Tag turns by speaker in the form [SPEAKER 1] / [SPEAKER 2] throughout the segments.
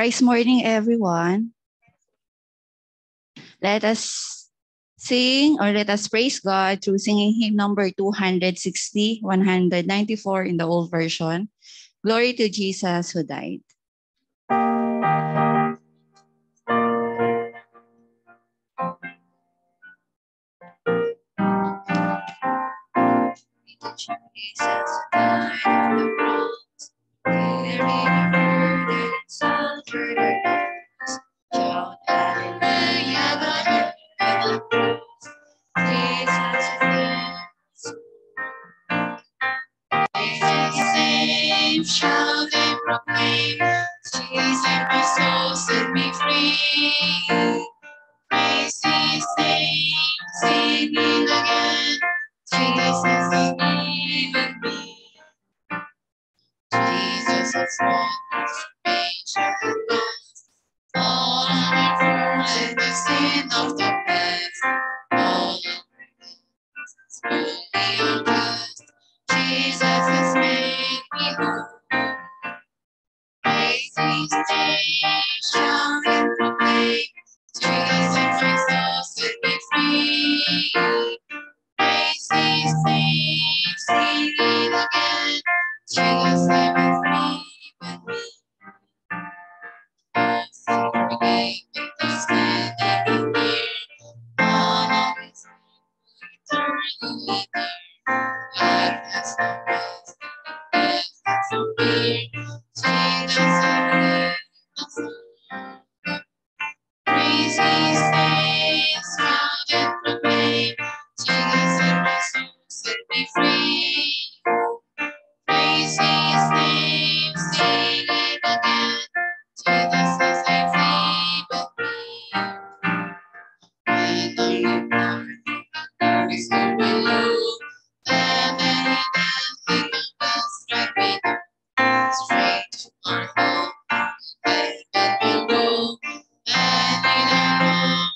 [SPEAKER 1] Praise morning, everyone. Let us sing or let us praise God through singing hymn number 260, 194 in the old version. Glory to Jesus who died. Jesus died on the cross, carrying our burdens, suffered our loss. Shout hallelujah, God on the cross. Jesus lives. Jesus saves, shout and proclaim. Jesus, my soul, set me free. Praise His name, singing again. Jesus has forgiven me. Jesus has won salvation lost. All of my faults and the sin of the past. All of my sins fully undone. Jesus has made me whole. Praise His name, shout and proclaim. Jesus, my soul, set me free. Praise His name, sing it again. Jesus, name is me, but me. Oh, sing forgave me to stand every near. All of His eternally dear. Life has no rest, death has no fear. Jesus, I live. Praise His name, shout and proclaim. Jesus and my soul set me free. Praise His name, sing it again. Jesus has favored me. When I am born, there is no below. And many dancing the bells strike me down. Straight to our home, heaven will go. And in our home,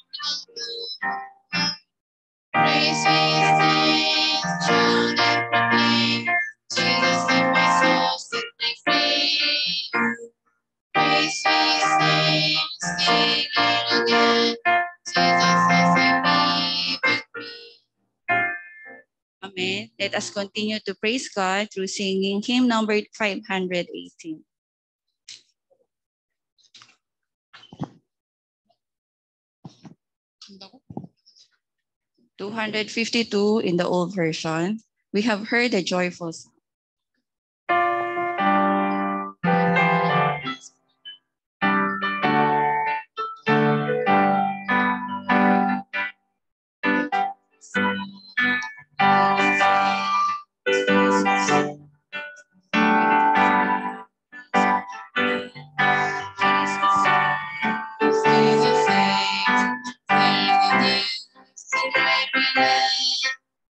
[SPEAKER 1] praise His name, shout and proclaim. Jesus and my soul set me free. Praise His name, sing it again. Jesus has forgiven me. Amen. Let us continue to praise God through singing hymn number 518. 252 in the old version. We have heard a joyful sound.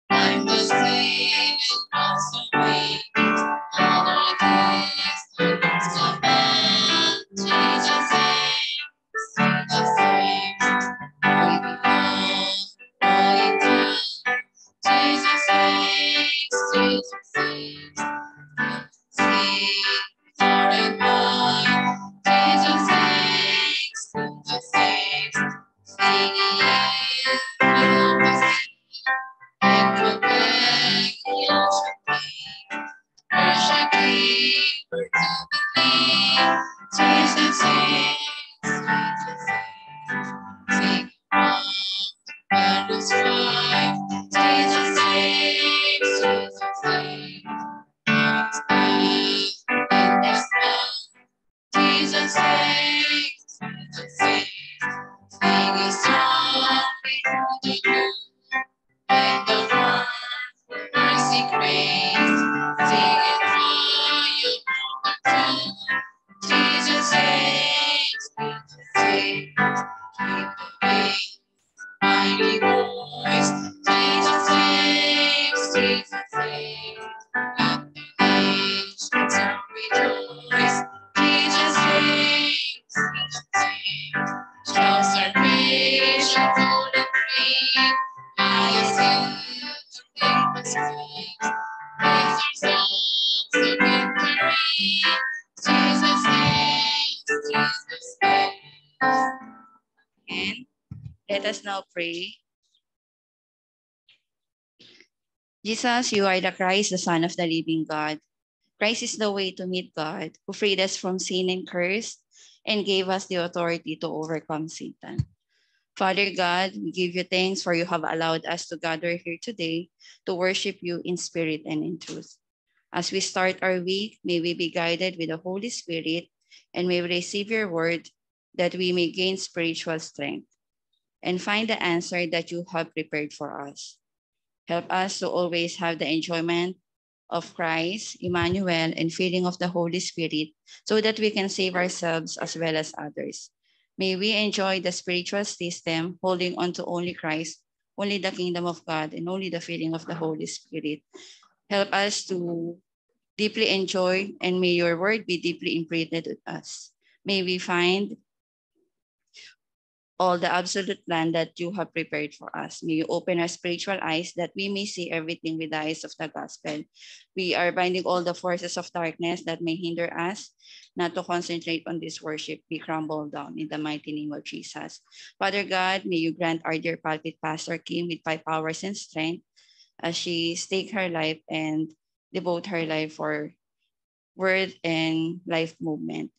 [SPEAKER 1] I'm the slave and also weak. All our days, the man, Jesus saves, Jesus saves. We belong, all in time. Jesus saves, Jesus saves. Sing, far and wide. Jesus saves, Jesus saves. Singing, you will see. us now pray. Jesus, you are the Christ, the Son of the living God. Christ is the way to meet God, who freed us from sin and curse and gave us the authority to overcome Satan. Father God, we give you thanks for you have allowed us to gather here today to worship you in spirit and in truth. As we start our week, may we be guided with the Holy Spirit and may we receive your word that we may gain spiritual strength and find the answer that you have prepared for us. Help us to always have the enjoyment of Christ, Emmanuel, and feeling of the Holy Spirit so that we can save ourselves as well as others. May we enjoy the spiritual system, holding on to only Christ, only the kingdom of God, and only the feeling of the Holy Spirit. Help us to deeply enjoy, and may your word be deeply imprinted with us. May we find all the absolute plan that you have prepared for us. May you open our spiritual eyes that we may see everything with the eyes of the gospel. We are binding all the forces of darkness that may hinder us not to concentrate on this worship. Be crumbled down in the mighty name of Jesus. Father God, may you grant our dear pulpit pastor Kim with 5 powers and strength as she stake her life and devote her life for word and life movement.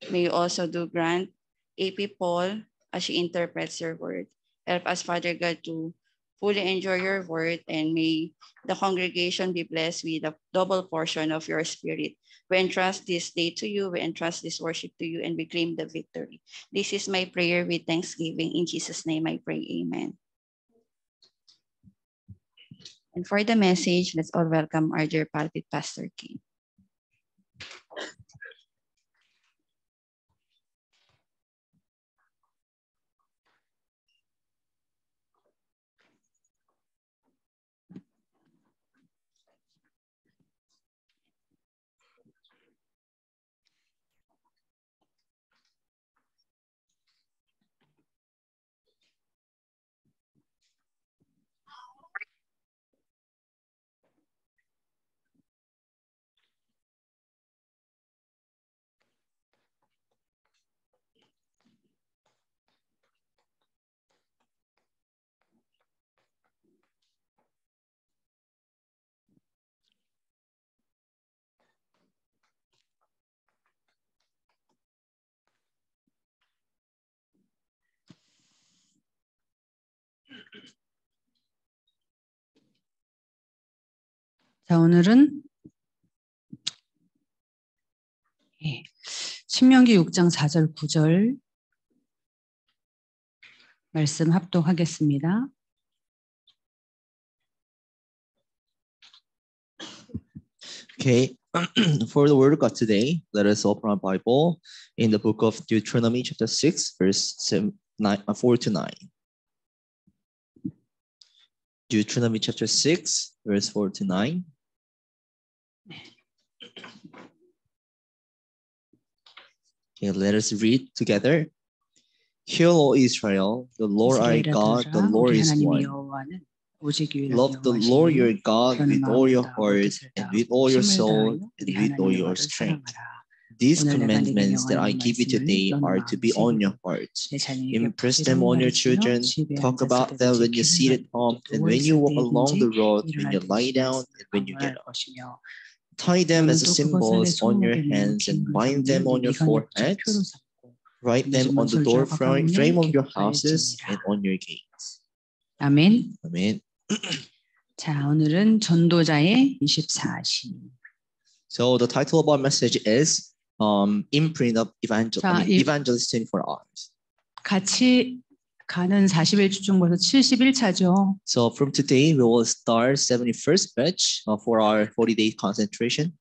[SPEAKER 1] May you also do grant AP Paul as she interprets your word. Help us, Father God, to fully enjoy your word, and may the congregation be blessed with a double portion of your spirit. We entrust this day to you, we entrust this worship to you, and we claim the victory. This is my prayer with thanksgiving. In Jesus' name I pray, amen. And for the message, let's all welcome our dear pulpit Pastor Kim.
[SPEAKER 2] 자, 오늘은 신명기 6장 4절 9절 말씀 합독하겠습니다.
[SPEAKER 3] Okay, for the word of God today, let us open our Bible in the book of Deuteronomy chapter 6, verse 4 to 9. Deuteronomy chapter 6, verse 4 to 9. Okay, let us read together. Hear, O Israel, the Lord our God, the Lord is one. Love the Lord your God with all your heart and with all your soul and with all your strength. These commandments that I give you today are to be on your heart. Impress them on your children. Talk about them when you sit at home and when you walk along the road, when you lie down and when you get up. Tie them as symbols on your hands and bind them on your foreheads. Write them on the door frame of your houses and on your gates.
[SPEAKER 2] 아멘.
[SPEAKER 3] Amen.
[SPEAKER 2] 자, 오늘은 전도자의 24시.
[SPEAKER 3] So the title of our message is Imprint of Evangelist 24 Hours.
[SPEAKER 2] 같이 가는 41주 중 벌써 71차죠.
[SPEAKER 3] So from today, we will start 71st batch for our 40-day concentration.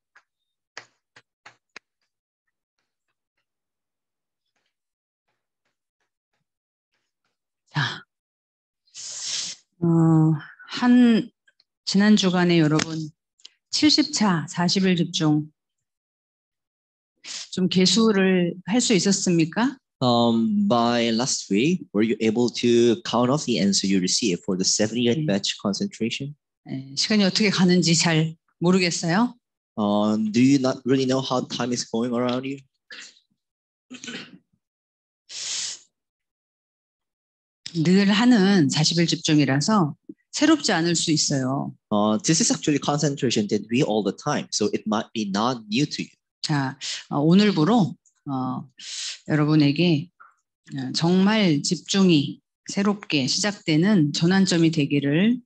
[SPEAKER 2] 자, 지난 주간에 여러분 70차 40일 집중 좀 개수를 할 수 있었습니까?
[SPEAKER 3] By last week, were you able to count off the answer you received for the 78th batch concentration?
[SPEAKER 2] 시간이 어떻게 가는지 잘 모르겠어요.
[SPEAKER 3] Do you not really know how time is going around you?
[SPEAKER 2] 늘 하는 40일 집중이라서 새롭지 않을 수 있어요.
[SPEAKER 3] This is actually concentration that we all the time, so it might be not new to you.
[SPEAKER 2] 자, 오늘부로 여러분에게 정말 집중이 새롭게 시작되는 전환점이 되기를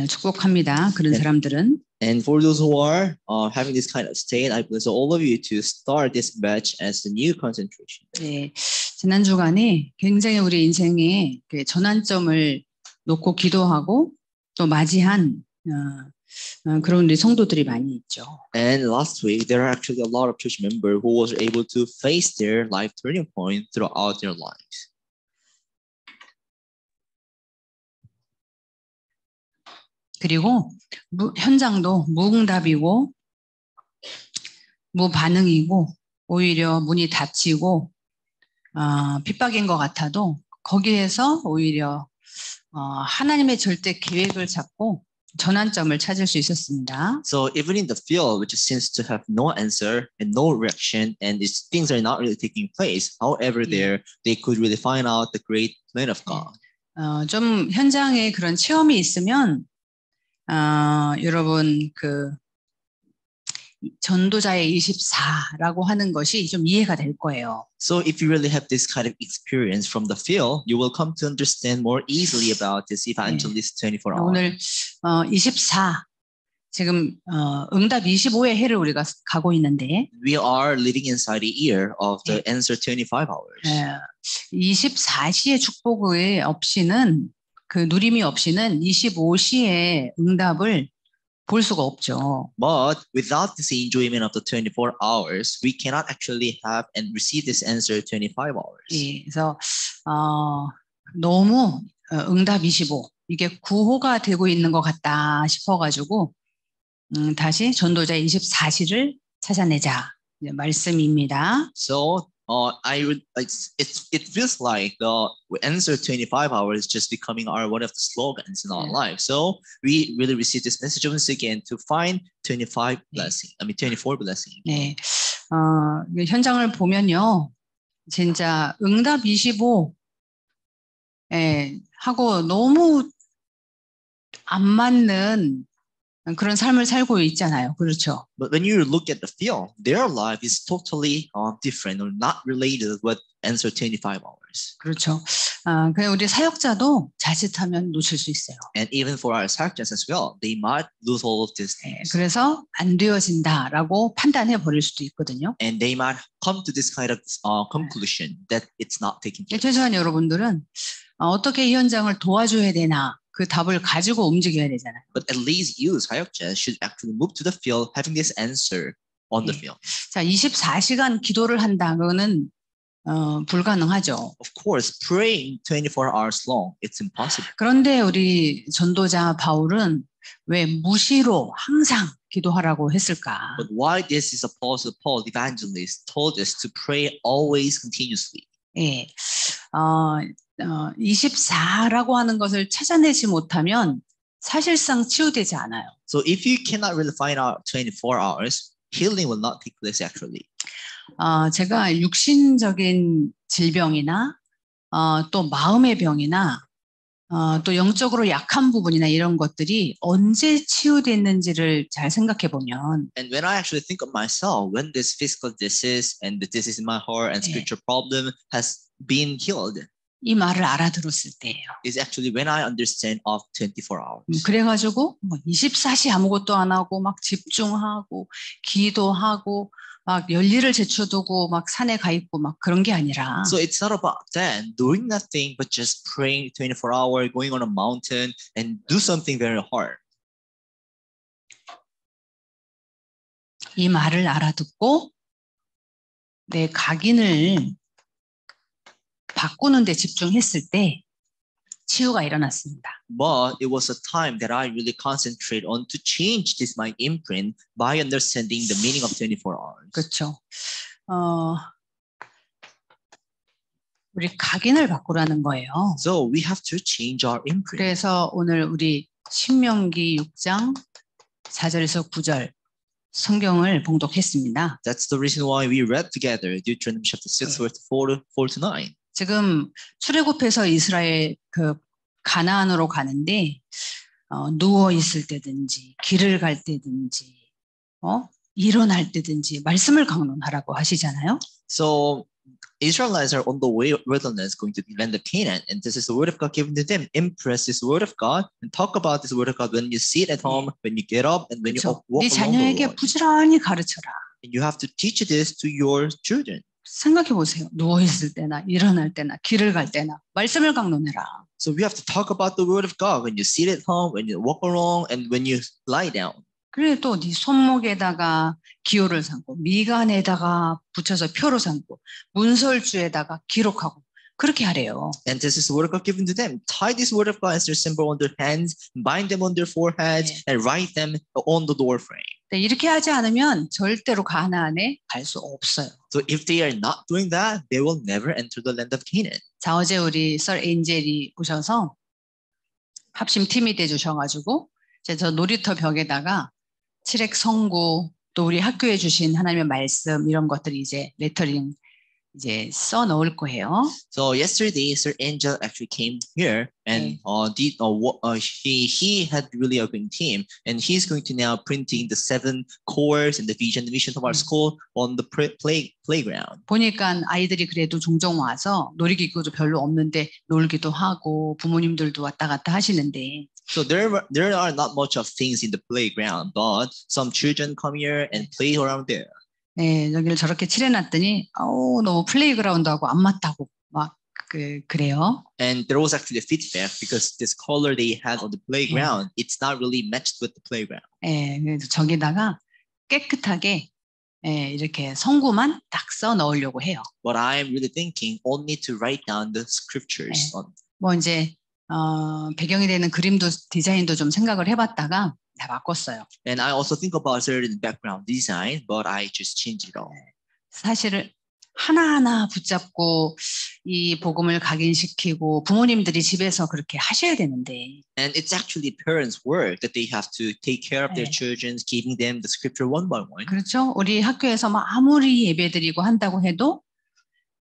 [SPEAKER 2] 축복합니다. 그런 사람들은.
[SPEAKER 3] And for those who are having this kind of state, I bless all of you to start this batch as the new concentration.
[SPEAKER 2] 네, 지난 주간에 굉장히 우리 인생에 그 전환점을 놓고 기도하고 또 맞이한 그런 우리 성도들이 많이 있죠.
[SPEAKER 3] And last week, there are actually a lot of church members who was able to face their life turning point throughout their lives.
[SPEAKER 2] 그리고 현장도 무응답이고 무반응이고 오히려 문이 닫히고 핍박인 것 같아도 거기에서 오히려 하나님의 절대 계획을 잡고 전환점을 찾을 수 있었습니다.
[SPEAKER 3] So even in the field, which seems to have no answer and no reaction, and these things are not really taking place, however, there they could really find out the great plan of God.
[SPEAKER 2] 좀 현장에 그런 체험이 있으면 여러분 그 전도자의 24라고 하는 것이 좀 이해가 될 거예요.
[SPEAKER 3] So if you really have this kind of experience from the field, you will come to understand more easily about this evangelist 24 hours.
[SPEAKER 2] 오늘 24 지금 응답 25의 해를 우리가 가고 있는데
[SPEAKER 3] We are living inside the year of the answer 25 hours.
[SPEAKER 2] 24시의 축복의 없이는 그 누림이 없이는 25시의 응답을 볼 수가 없죠.
[SPEAKER 3] But without this enjoyment of the 24 hours, we cannot actually have and receive this answer 25 hours.
[SPEAKER 2] 예, 그래서 너무 응답 25 이게 구호가 되고 있는 것 같다 싶어가지고 다시 전도자 24시를 찾아내자 말씀입니다.
[SPEAKER 3] So it feels like the answer 25 hours just becoming one of the slogans in our life. So we really receive this message once again to find 24 blessing.
[SPEAKER 2] 네, 현장을 보면요, 진짜 응답 25 하고 너무 안 맞는 그런 삶을 살고 있잖아요. 그렇죠?
[SPEAKER 3] But when you look at the field, their life is totally different or not related with answer 25 hours.
[SPEAKER 2] 그렇죠. 그냥 우리 사역자도 자칫하면 놓칠 수 있어요.
[SPEAKER 3] And even for our sacrifices as well, they might lose all of these things.
[SPEAKER 2] 그래서 안 되어진다라고 판단해 버릴 수도 있거든요.
[SPEAKER 3] And they might come to this kind of conclusion that it's not taking place.
[SPEAKER 2] 최소한 여러분들은 어떻게 이 현장을 도와줘야 되나 그 답을 가지고 움직여야 되잖아요.
[SPEAKER 3] But at least you, 사역자, should actually move to the field having this answer on the field.
[SPEAKER 2] 자, 24시간 기도를 한다. 그거는 불가능하죠.
[SPEAKER 3] Of course, praying 24 hours long, it's impossible.
[SPEAKER 2] 그런데 우리 전도자 바울은 왜 무시로 항상 기도하라고 했을까?
[SPEAKER 3] But why this is Apostle Paul, the evangelist, told us to pray always continuously?
[SPEAKER 2] 예, 24라고 하는 것을 찾아내지 못하면 사실상 치유되지 않아요.
[SPEAKER 3] So if you cannot really find out 24 hours, healing will not take place actually.
[SPEAKER 2] 제가 육신적인 질병이나 또 마음의 병이나 또 영적으로 약한 부분이나 이런 것들이 언제 치유됐는지를 잘 생각해 보면
[SPEAKER 3] And when I actually think of myself, when this physical disease and the disease in my heart and spiritual problem has been healed,
[SPEAKER 2] 이 말을 알아들었을 때예요.
[SPEAKER 3] is actually when I understand of 24 hours.
[SPEAKER 2] 그래가지고 뭐 24시 아무것도 안 하고 막 집중하고 기도하고 막 열일을 제쳐두고 막 산에 가 있고 막 그런 게 아니라.
[SPEAKER 3] So it's not about that, doing nothing but just praying 24 hours, going on a mountain and do something very hard.
[SPEAKER 2] 이 말을 알아듣고 내 각인을 바꾸는 데 집중했을 때 치유가 일어났습니다.
[SPEAKER 3] But it was a time that I really concentrate on to change this my imprint by understanding the meaning of 24 hours.
[SPEAKER 2] 그렇죠. 우리 각인을 바꾸라는 거예요.
[SPEAKER 3] So we have to change our imprint.
[SPEAKER 2] 그래서 오늘 우리 신명기 6장 4절에서 9절 성경을 봉독했습니다.
[SPEAKER 3] That's the reason why we read together Deuteronomy chapter 6 verse 4 to 9.
[SPEAKER 2] 지금 출애굽해서 이스라엘 그 가나안으로 가는데 누워 있을 때든지 길을 갈 때든지 일어날 때든지 말씀을 강론하라고 하시잖아요.
[SPEAKER 3] So Israelites are on the way wilderness going to the land of Canaan, and this is the word of God given to them. Impress this word of God and talk about this word of God when you sit at home, when you get up, and when
[SPEAKER 2] 그렇죠.
[SPEAKER 3] you walk
[SPEAKER 2] 네
[SPEAKER 3] along the
[SPEAKER 2] 자녀에게
[SPEAKER 3] road.
[SPEAKER 2] 부지런히 가르쳐라.
[SPEAKER 3] And you have to teach this to your children.
[SPEAKER 2] 생각해 보세요. 누워 있을 때나 일어날 때나 길을 갈 때나 말씀을 강론해라.
[SPEAKER 3] So we have to talk about the word of God when you sit at home, when you walk along, and when you lie down.
[SPEAKER 2] 그래 또 네 손목에다가 기호를 삼고 미간에다가 붙여서 표로 삼고 문설주에다가 기록하고 그렇게 하래요.
[SPEAKER 3] And this is the word of God given to them. Tie this word of God as their symbol on their hands, bind them on their foreheads, and write them on the door frame.
[SPEAKER 2] 이렇게 하지 않으면 절대로 가나안에 갈 수 없어요.
[SPEAKER 3] So if they are not doing that, they will never enter the land of Canaan.
[SPEAKER 2] 자, 어제 우리 썰 엔젤이 오셔서 합심 팀이 돼주셔가지고 저 놀이터 벽에다가 칠흑 성구 또 우리 학교에 주신 하나님의 말씀 이런 것들이 이제 레터링 이제 써 넣을 거예요.
[SPEAKER 3] So yesterday, Sir Angel actually came here, and he had really a good team, and he's going to now printing the 7 cores and the vision of our school on the playground.
[SPEAKER 2] 보니까 아이들이 그래도 종종 와서 놀이기구도 별로 없는데 놀기도 하고 부모님들도 왔다 갔다 하시는데.
[SPEAKER 3] So there are not much of things in the playground, but some children come here and play around there.
[SPEAKER 2] 네, 여기를 저렇게 칠해놨더니 너무 플레이그라운드하고 안 맞다고 막 그래요.
[SPEAKER 3] And there was actually a feedback because this color they had on the playground, it's not really matched with the playground.
[SPEAKER 2] 네, 그래서 저기다가 깨끗하게 이렇게 성구만 딱 써 넣으려고 해요.
[SPEAKER 3] But I'm really thinking only to write down the scriptures.
[SPEAKER 2] 뭐 이제 배경이 되는 그림도 디자인도 좀 생각을 해봤다가 다 바꿨어요.
[SPEAKER 3] And I also think about certain background design, but I just changed it all.
[SPEAKER 2] 사실은 하나하나 붙잡고 이 복음을 각인시키고 부모님들이 집에서 그렇게 하셔야 되는데.
[SPEAKER 3] And it's actually parents' work that they have to take care of their children, giving them the scripture one by one.
[SPEAKER 2] 그렇죠. 우리 학교에서 막 아무리 예배드리고 한다고 해도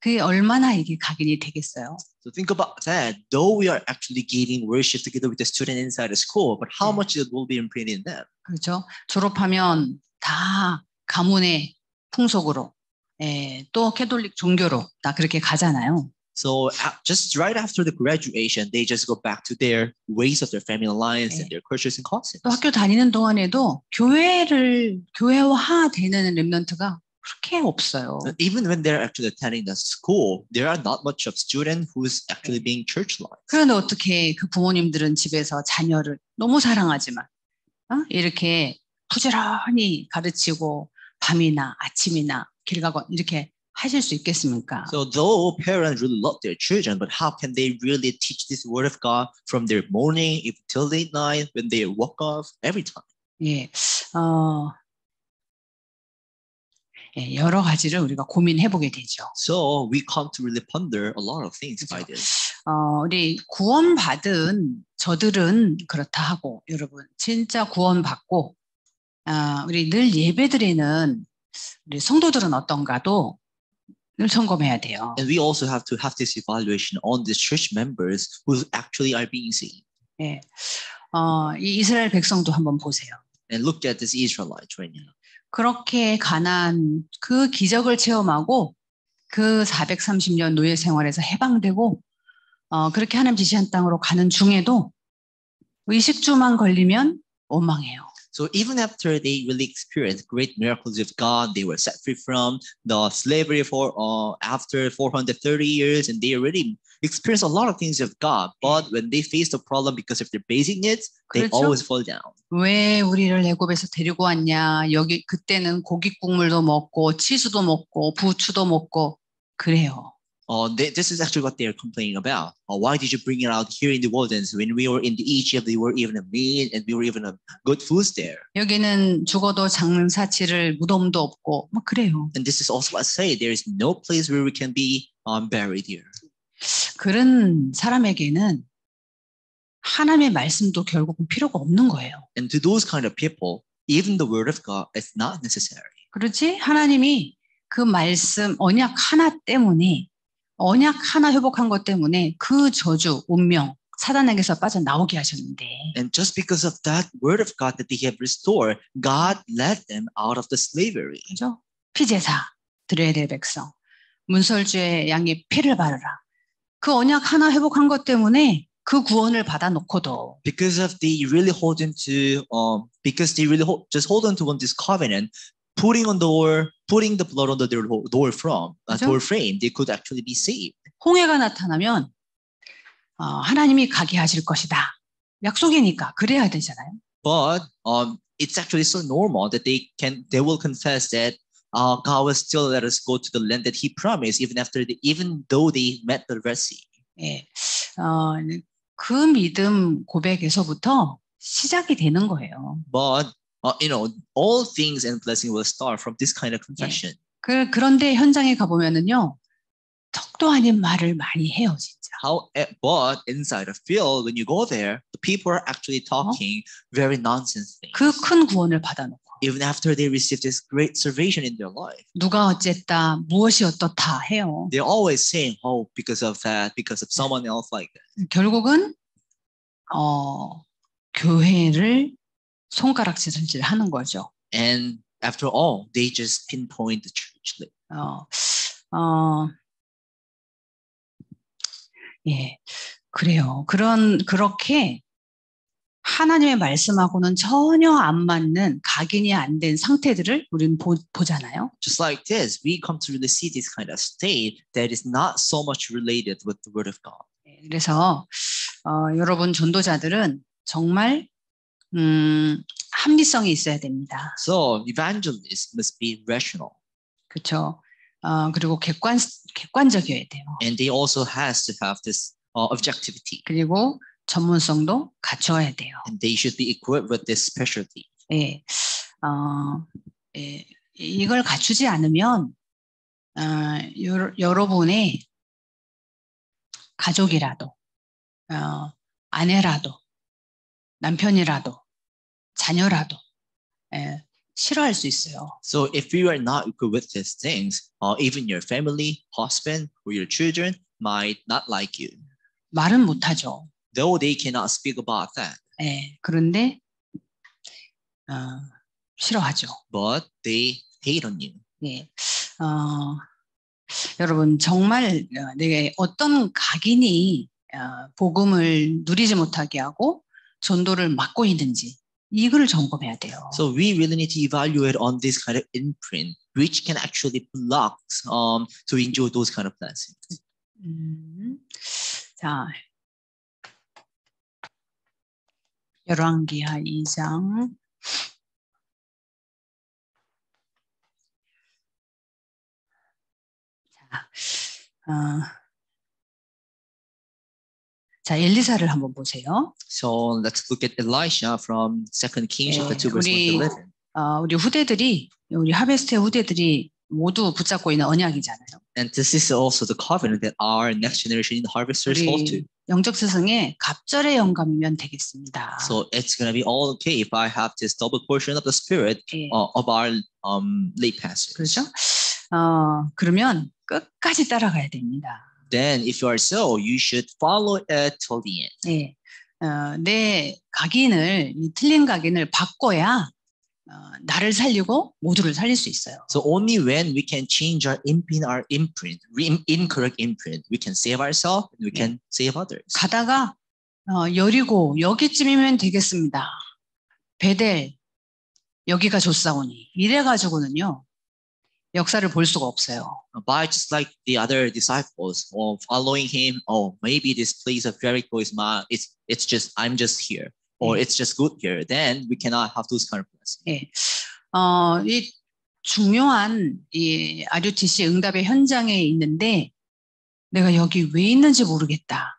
[SPEAKER 2] 그게 얼마나 이게 각인이 되겠어요.
[SPEAKER 3] So think about that. Though we are actually giving worship together with the student inside the school, but how much it will be imprinted in them?
[SPEAKER 2] 그렇죠. 졸업하면 다 가문의 풍속으로, 또 캐톨릭 종교로 다 그렇게 가잖아요.
[SPEAKER 3] So just right after the graduation, they just go back to their ways of their family lives and their cultures and customs.
[SPEAKER 2] 또 학교 다니는 동안에도 교회화되는 렘넌트가 그렇게 없어요.
[SPEAKER 3] Even when they're actually attending the school, there are not much of student who's actually being church-like.
[SPEAKER 2] 그런데 어떻게 그 부모님들은 집에서 자녀를 너무 사랑하지만 이렇게 부지런히 가르치고 밤이나 아침이나 길 가고 이렇게 하실 수 있겠습니까?
[SPEAKER 3] So though parents really love their children, but how can they really teach this word of God from their morning till late night when they walk off every time?
[SPEAKER 2] 예, 여러 가지를 우리가 고민해 보게 되죠.
[SPEAKER 3] So we come to really ponder a lot of things by this.
[SPEAKER 2] 우리 구원받은 저들은 그렇다 하고 여러분 진짜 구원받고 우리 늘 예배드리는 우리 성도들은 어떤가도 늘 점검해야 돼요.
[SPEAKER 3] And we also have to have this evaluation on the church members who actually are being saved.
[SPEAKER 2] 예, 이 이스라엘 백성도 한번 보세요.
[SPEAKER 3] And look at this Israelites right now.
[SPEAKER 2] 그렇게 가난 그 기적을 체험하고 그 430년 노예 생활에서 해방되고 그렇게 하나님 지시한 땅으로 가는 중에도 의식주만 걸리면 원망해요.
[SPEAKER 3] So even after they really experienced great miracles of God, they were set free from the slavery for after 430 years, and they already experienced a lot of things of God. But when they face the problem because of their basic needs, they
[SPEAKER 2] 그렇죠?
[SPEAKER 3] always fall down.
[SPEAKER 2] 왜 우리를 애굽에서 데리고 왔냐? 여기 그때는 고기 국물도 먹고 치즈도 먹고 부추도 먹고 그래요.
[SPEAKER 3] This is actually what they are complaining about. Why did you bring it out here in the wilderness when we were in the Egypt? They were even a meat and we were even a good foods there.
[SPEAKER 2] 여기는 죽어도 장사치를 무덤도 없고 막 그래요.
[SPEAKER 3] And this is also what I say. There is no place where we can be buried here.
[SPEAKER 2] 그런 사람에게는 하나님의 말씀도 결국은 필요가 없는 거예요.
[SPEAKER 3] And to those kind of people, even the word of God is not necessary.
[SPEAKER 2] 그렇지? 하나님이 그 말씀 언약 하나 때문에 언약 하나 회복한 것 때문에 그 저주, 운명, 사단에게서 빠져나오게 하셨는데
[SPEAKER 3] And just because of that word of God that they have restored, God led them out of the slavery.
[SPEAKER 2] 그죠? 피제사 드려야 될 백성, 문설주의 양의 피를 바르라. 그 언약 하나 회복한 것 때문에 그 구원을 받아놓고도
[SPEAKER 3] Because of they really hold into because they really just hold on to this covenant, putting the blood on the door door frame, they could actually be saved.
[SPEAKER 2] 홍해가 나타나면 하나님이 가게 하실 것이다. 약속이니까 그래야 되잖아요.
[SPEAKER 3] But it's actually so normal that they will confess that God will still let us go to the land that He promised, even though they met the Red Sea.
[SPEAKER 2] 예, 그 믿음 고백에서부터 시작이 되는 거예요.
[SPEAKER 3] But all things and blessing will start from this kind of confession.
[SPEAKER 2] 예, 그런데 현장에 가보면은요, 턱도 아닌 말을 많이 해요, 진짜.
[SPEAKER 3] But inside the field, when you go there, the people are actually talking very nonsense things.
[SPEAKER 2] 그 큰 구원을 받아놓고.
[SPEAKER 3] Even after they receive this great salvation in their life.
[SPEAKER 2] 누가 어쨌다, 무엇이 어떻다 해요.
[SPEAKER 3] They're always saying, "Oh, because of that, because of someone else like that."
[SPEAKER 2] 결국은 교회를 손가락질을 하는 거죠.
[SPEAKER 3] And after all, they just pinpoint the church.
[SPEAKER 2] 예, 그래요. 그렇게 하나님의 말씀하고는 전혀 안 맞는 각인이 안 된 상태들을 우리는 보잖아요.
[SPEAKER 3] Just like this, we come to really see this kind of state that is not so much related with the Word of God.
[SPEAKER 2] 그래서 여러분 전도자들은 정말 합리성이 있어야 됩니다.
[SPEAKER 3] So evangelists must be rational.
[SPEAKER 2] 그렇죠. 그리고 객관적이어야 돼요.
[SPEAKER 3] And they also has to have this objectivity.
[SPEAKER 2] 그리고 전문성도 갖춰야 돼요.
[SPEAKER 3] And they should be equipped with this specialty.
[SPEAKER 2] 예, 이걸 갖추지 않으면 여러분의 가족이라도 아내라도 남편이라도 자녀라도 싫어할 수 있어요.
[SPEAKER 3] So if you are not equipped with these things, even your family, husband, or your children might not like you.
[SPEAKER 2] 말은 못하죠.
[SPEAKER 3] Though they cannot speak about that.
[SPEAKER 2] 그런데 싫어하죠.
[SPEAKER 3] But they hate on you.
[SPEAKER 2] 예, 여러분 정말 내게 어떤 각인이 복음을 누리지 못하게 하고 전도를 막고 있는지 이걸 점검해야 돼요.
[SPEAKER 3] So we really need to evaluate on this kind of imprint, which can actually block to enjoy those kind of blessings.
[SPEAKER 2] 자, 열왕기하 2장. 자, 엘리사를 한번 보세요.
[SPEAKER 3] So let's look at Elisha from 2 Kings chapter 2 verse 1 to 11.
[SPEAKER 2] 우리 후대들이 우리 하베스트의 후대들이 모두 붙잡고 있는 언약이잖아요.
[SPEAKER 3] And this is also the covenant that our next generation harvesters hold to.
[SPEAKER 2] 영적 스승의 갑절의 영감이면 되겠습니다.
[SPEAKER 3] So it's going to be all okay if I have this double portion of the spirit of our late pastors.
[SPEAKER 2] 그렇죠? 그러면 끝까지 따라가야 됩니다.
[SPEAKER 3] Then if you are so, you should follow it till the end.
[SPEAKER 2] 네, 내 각인을 이 틀린 각인을 바꿔야 나를 살리고 모두를 살릴 수 있어요.
[SPEAKER 3] So only when we can change our imprint, incorrect imprint, we can save ourselves and we can save others.
[SPEAKER 2] 가다가 여리고 여기쯤이면 되겠습니다. 베델 여기가 좋사오니 이래가지고는요 역사를 볼 수가 없어요.
[SPEAKER 3] But just like the other disciples of following him, maybe this place of Jericho is it's just I'm just here. Or it's just good here, then we cannot have those kind of blessings.
[SPEAKER 2] 예, 이 중요한 이 RUTC 응답의 현장에 있는데 내가 여기 왜 있는지 모르겠다.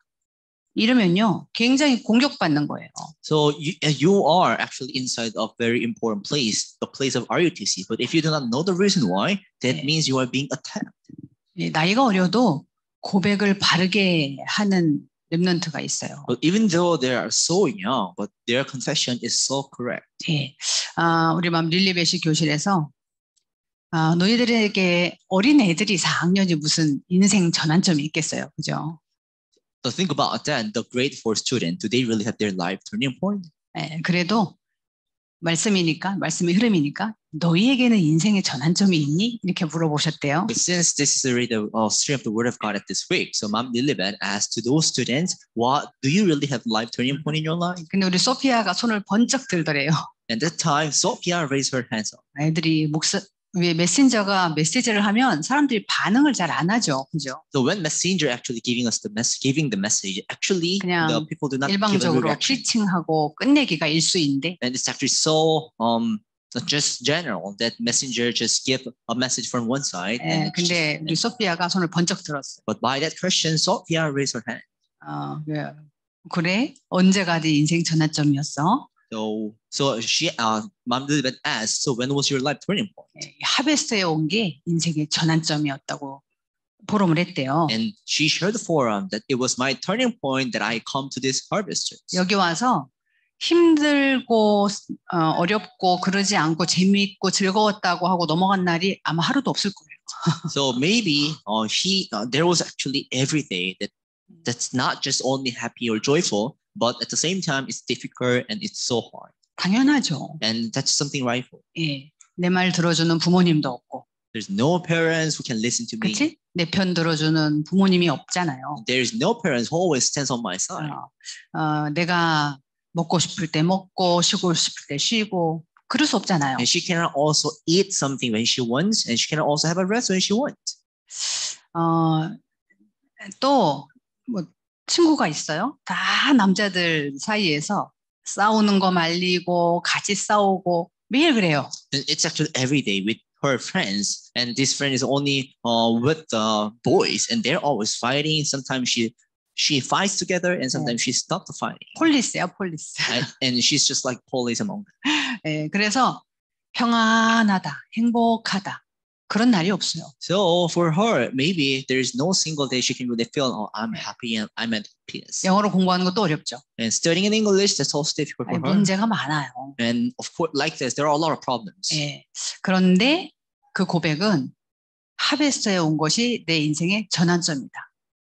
[SPEAKER 2] 이러면요, 굉장히 공격받는 거예요.
[SPEAKER 3] So you are actually inside a very important place, the place of RUTC. But if you do not know the reason why, that means you are being attacked.
[SPEAKER 2] 예, 나이가 어려도 고백을 바르게 하는 렘넌트가 있어요.
[SPEAKER 3] But even though they are so young, but their confession is so correct.
[SPEAKER 2] 예, 우리 맘 릴리베시 교실에서 너희들에게 어린 애들이 4학년이 무슨 인생 전환점이 있겠어요, 그죠?
[SPEAKER 3] So think about that. The grade 4 student, do they really have their life turning point?
[SPEAKER 2] 그래도 말씀의 흐름이니까 너희에게는 인생의 전환점이 있니? 이렇게 물어보셨대요.
[SPEAKER 3] But since this is already the stream of the Word of God at this week, so Mom Lilibet asked to those students, "What do you really have life turning point in your life?"
[SPEAKER 2] 근데 우리 소피아가 손을 번쩍 들더래요.
[SPEAKER 3] And that time, Sophia raised her hands up.
[SPEAKER 2] 애들이 왜 메신저가 메시지를 하면 사람들이 반응을 잘 안 하죠, 그죠?
[SPEAKER 3] So when messenger actually giving the message, actually the people do not give a
[SPEAKER 2] 일방적으로
[SPEAKER 3] reaction.
[SPEAKER 2] 피칭하고 끝내기가 일수인데.
[SPEAKER 3] And it's actually so just general that messenger just give a message from one side.
[SPEAKER 2] 근데 우리 소피아가 손을 번쩍 들었어요.
[SPEAKER 3] But by that question, Sophia raised her hand.
[SPEAKER 2] 그래? 언제가 네 인생 전환점이었어?
[SPEAKER 3] So she, Mom Lilibet asked, so when was your life turning point?
[SPEAKER 2] 하베스트에 온 게 인생의 전환점이었다고 보름을 했대요.
[SPEAKER 3] And she shared the forum that it was my turning point that I come to this harvest.
[SPEAKER 2] 여기 와서 힘들고 어렵고 그러지 않고 재미있고 즐거웠다고 하고 넘어간 날이 아마 하루도 없을 거예요.
[SPEAKER 3] So maybe there was actually every day that's not just only happy or joyful, but at the same time it's difficult and it's so hard.
[SPEAKER 2] 당연하죠.
[SPEAKER 3] And that's something rightful.
[SPEAKER 2] 예, 내 말 들어주는 부모님도 없고.
[SPEAKER 3] There's no parents who can listen to me.
[SPEAKER 2] 그치? 내 편 들어주는 부모님이 없잖아요.
[SPEAKER 3] There is no parents who always stands on my side.
[SPEAKER 2] 내가 먹고 싶을 때 먹고 쉬고 싶을 때 쉬고 그럴 수 없잖아요.
[SPEAKER 3] And she cannot also eat something when she wants, and she cannot also have a rest when she wants.
[SPEAKER 2] 또 뭐 친구가 있어요. 다 남자들 사이에서 싸우는 거 말리고 같이 싸우고 매일 그래요.
[SPEAKER 3] And it's actually every day with her friends, and this friend is only with the boys, and they're always fighting. Sometimes she fights together, and sometimes she stops the fighting.
[SPEAKER 2] 폴리스야, 폴리스.
[SPEAKER 3] And she's just like police among them.
[SPEAKER 2] 그래서 평안하다, 행복하다 그런 날이 없어요.
[SPEAKER 3] So for her, maybe there is no single day she can really feel, oh, I'm happy and I'm at peace.
[SPEAKER 2] 영어로 공부하는 것도 어렵죠.
[SPEAKER 3] And studying in English, that's also difficult for her.
[SPEAKER 2] 문제가 많아요.
[SPEAKER 3] And of course, like this, there are a lot of problems.
[SPEAKER 2] 그런데 그 고백은 하베스트에 온 것이 내 인생의 전환점이다.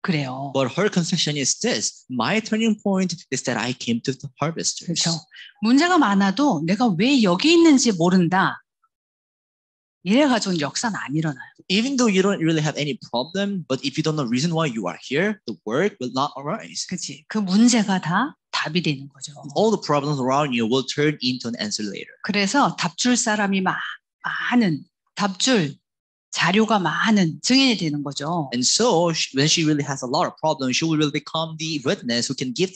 [SPEAKER 2] 그래요.
[SPEAKER 3] But her confession is this: my turning point is that I came to the harvesters.
[SPEAKER 2] 그렇죠. 문제가 많아도 내가 왜 여기 있는지 모른다. 이래가지고 역사는 안 일어나요.
[SPEAKER 3] Even though you don't really have any problem, but if you don't know the reason why you are here, the work will not arise.
[SPEAKER 2] 그렇지. 그 문제가 다 답이 되는 거죠.
[SPEAKER 3] All the problems around you will turn into an answer later.
[SPEAKER 2] 그래서 답줄 사람이 많은 답줄 자료가 많은 증인이 되는 거죠.
[SPEAKER 3] And so when she really has a lot of problems, she will really become the witness who can give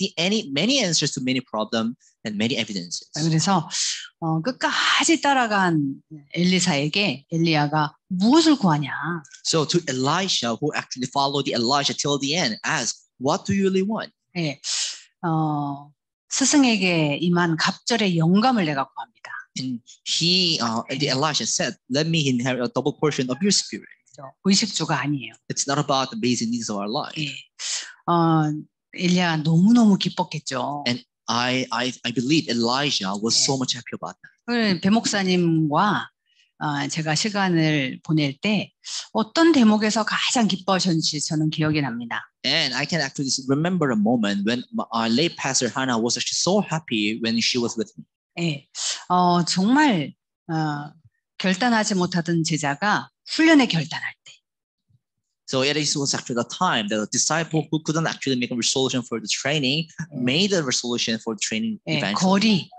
[SPEAKER 3] many answers to many problems and many evidences.
[SPEAKER 2] 그래서 끝까지 따라간 엘리사에게 엘리야가 무엇을 구하냐?
[SPEAKER 3] So to Elisha, who actually followed Elijah till the end, asked, "What do you really want?"
[SPEAKER 2] 네, 스승에게 임한 갑절의 영감을 내가 구합니다.
[SPEAKER 3] And the Elisha said, "Let me inherit a double portion of your spirit."
[SPEAKER 2] 의식주가 아니에요.
[SPEAKER 3] It's not about the basic needs of our life.
[SPEAKER 2] 엘리야가 너무너무 기뻤겠죠.
[SPEAKER 3] And I believe Elijah was so much happy about
[SPEAKER 2] that. 배 목사님과 제가 시간을 보낼 때 어떤 대목에서 가장 기뻐하셨는지 저는 기억이 납니다.
[SPEAKER 3] And I can actually remember a moment when our late pastor Hannah was actually so happy when she was with me.
[SPEAKER 2] 네, 정말 결단하지 못하던 제자가 훈련에 결단할 때.
[SPEAKER 3] So it was actually the time that the disciple who couldn't actually make a resolution for the training made a resolution for the training eventually.
[SPEAKER 2] 거리,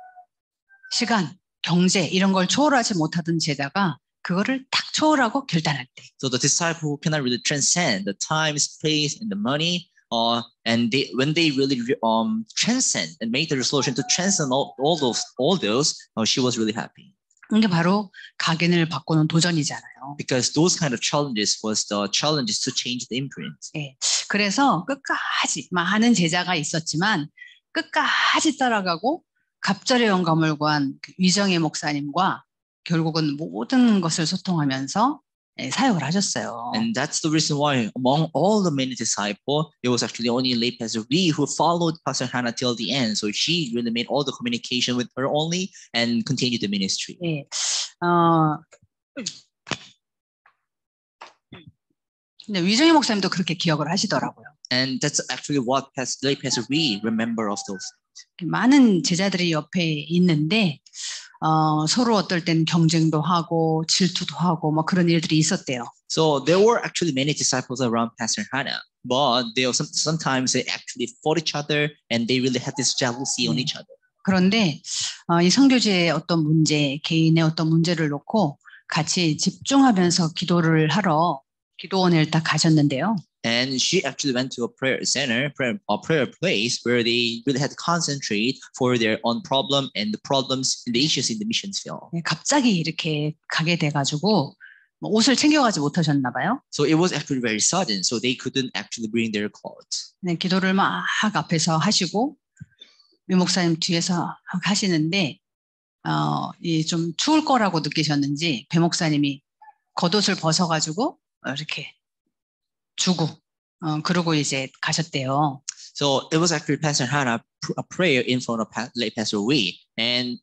[SPEAKER 2] 시간, 경제 이런 걸 초월하지 못하던 제자가 그거를 딱 초월하고 결단할 때.
[SPEAKER 3] So the disciple who cannot really transcend the time, space, and the money. And when they really transcend and make the resolution to transcend all those, she was really happy.
[SPEAKER 2] 이게 바로 각인을 바꾸는 도전이잖아요.
[SPEAKER 3] Because those kind of challenges was the challenges to change the imprint.
[SPEAKER 2] 네, 그래서 끝까지 많은 제자가 있었지만 끝까지 따라가고 갑절의 영감을 구한 위정의 목사님과 결국은 모든 것을 소통하면서 사역을 하셨어요.
[SPEAKER 3] And that's the reason why among all the many disciples, it was actually only late Pastor Lee who followed Pastor Hannah till the end. So she really made all the communication with her only and continued the ministry.
[SPEAKER 2] 예, 근데 위정희 목사님도 그렇게 기억을 하시더라고요.
[SPEAKER 3] And that's actually what late Pastor Wee remember of those.
[SPEAKER 2] 많은 제자들이 옆에 있는데 서로 어떨 땐 경쟁도 하고 질투도 하고 뭐 그런 일들이 있었대요.
[SPEAKER 3] So there were actually many disciples around Pastor Hannah, but they sometimes they actually fought each other and they really had this jealousy on each other.
[SPEAKER 2] 그런데 이 선교지의 어떤 문제, 개인의 어떤 문제를 놓고 같이 집중하면서 기도를 하러 기도원에 딱 가셨는데요.
[SPEAKER 3] And she actually went to a prayer center, prayer place where they really had to concentrate for their own problem and the problems and the issues in the missions field.
[SPEAKER 2] 갑자기 이렇게 가게 돼가지고 옷을 챙겨가지 못하셨나 봐요.
[SPEAKER 3] So it was actually very sudden, so they couldn't actually bring their clothes.
[SPEAKER 2] 네, 기도를 막 앞에서 하시고 위 목사님 뒤에서 하시는데 좀 추울 거라고 느끼셨는지 배 목사님이 겉옷을 벗어가지고 이렇게 주고 그러고 이제 가셨대요.
[SPEAKER 3] So it was actually Pastor Hannah a prayer in front of late Pastor Wee, and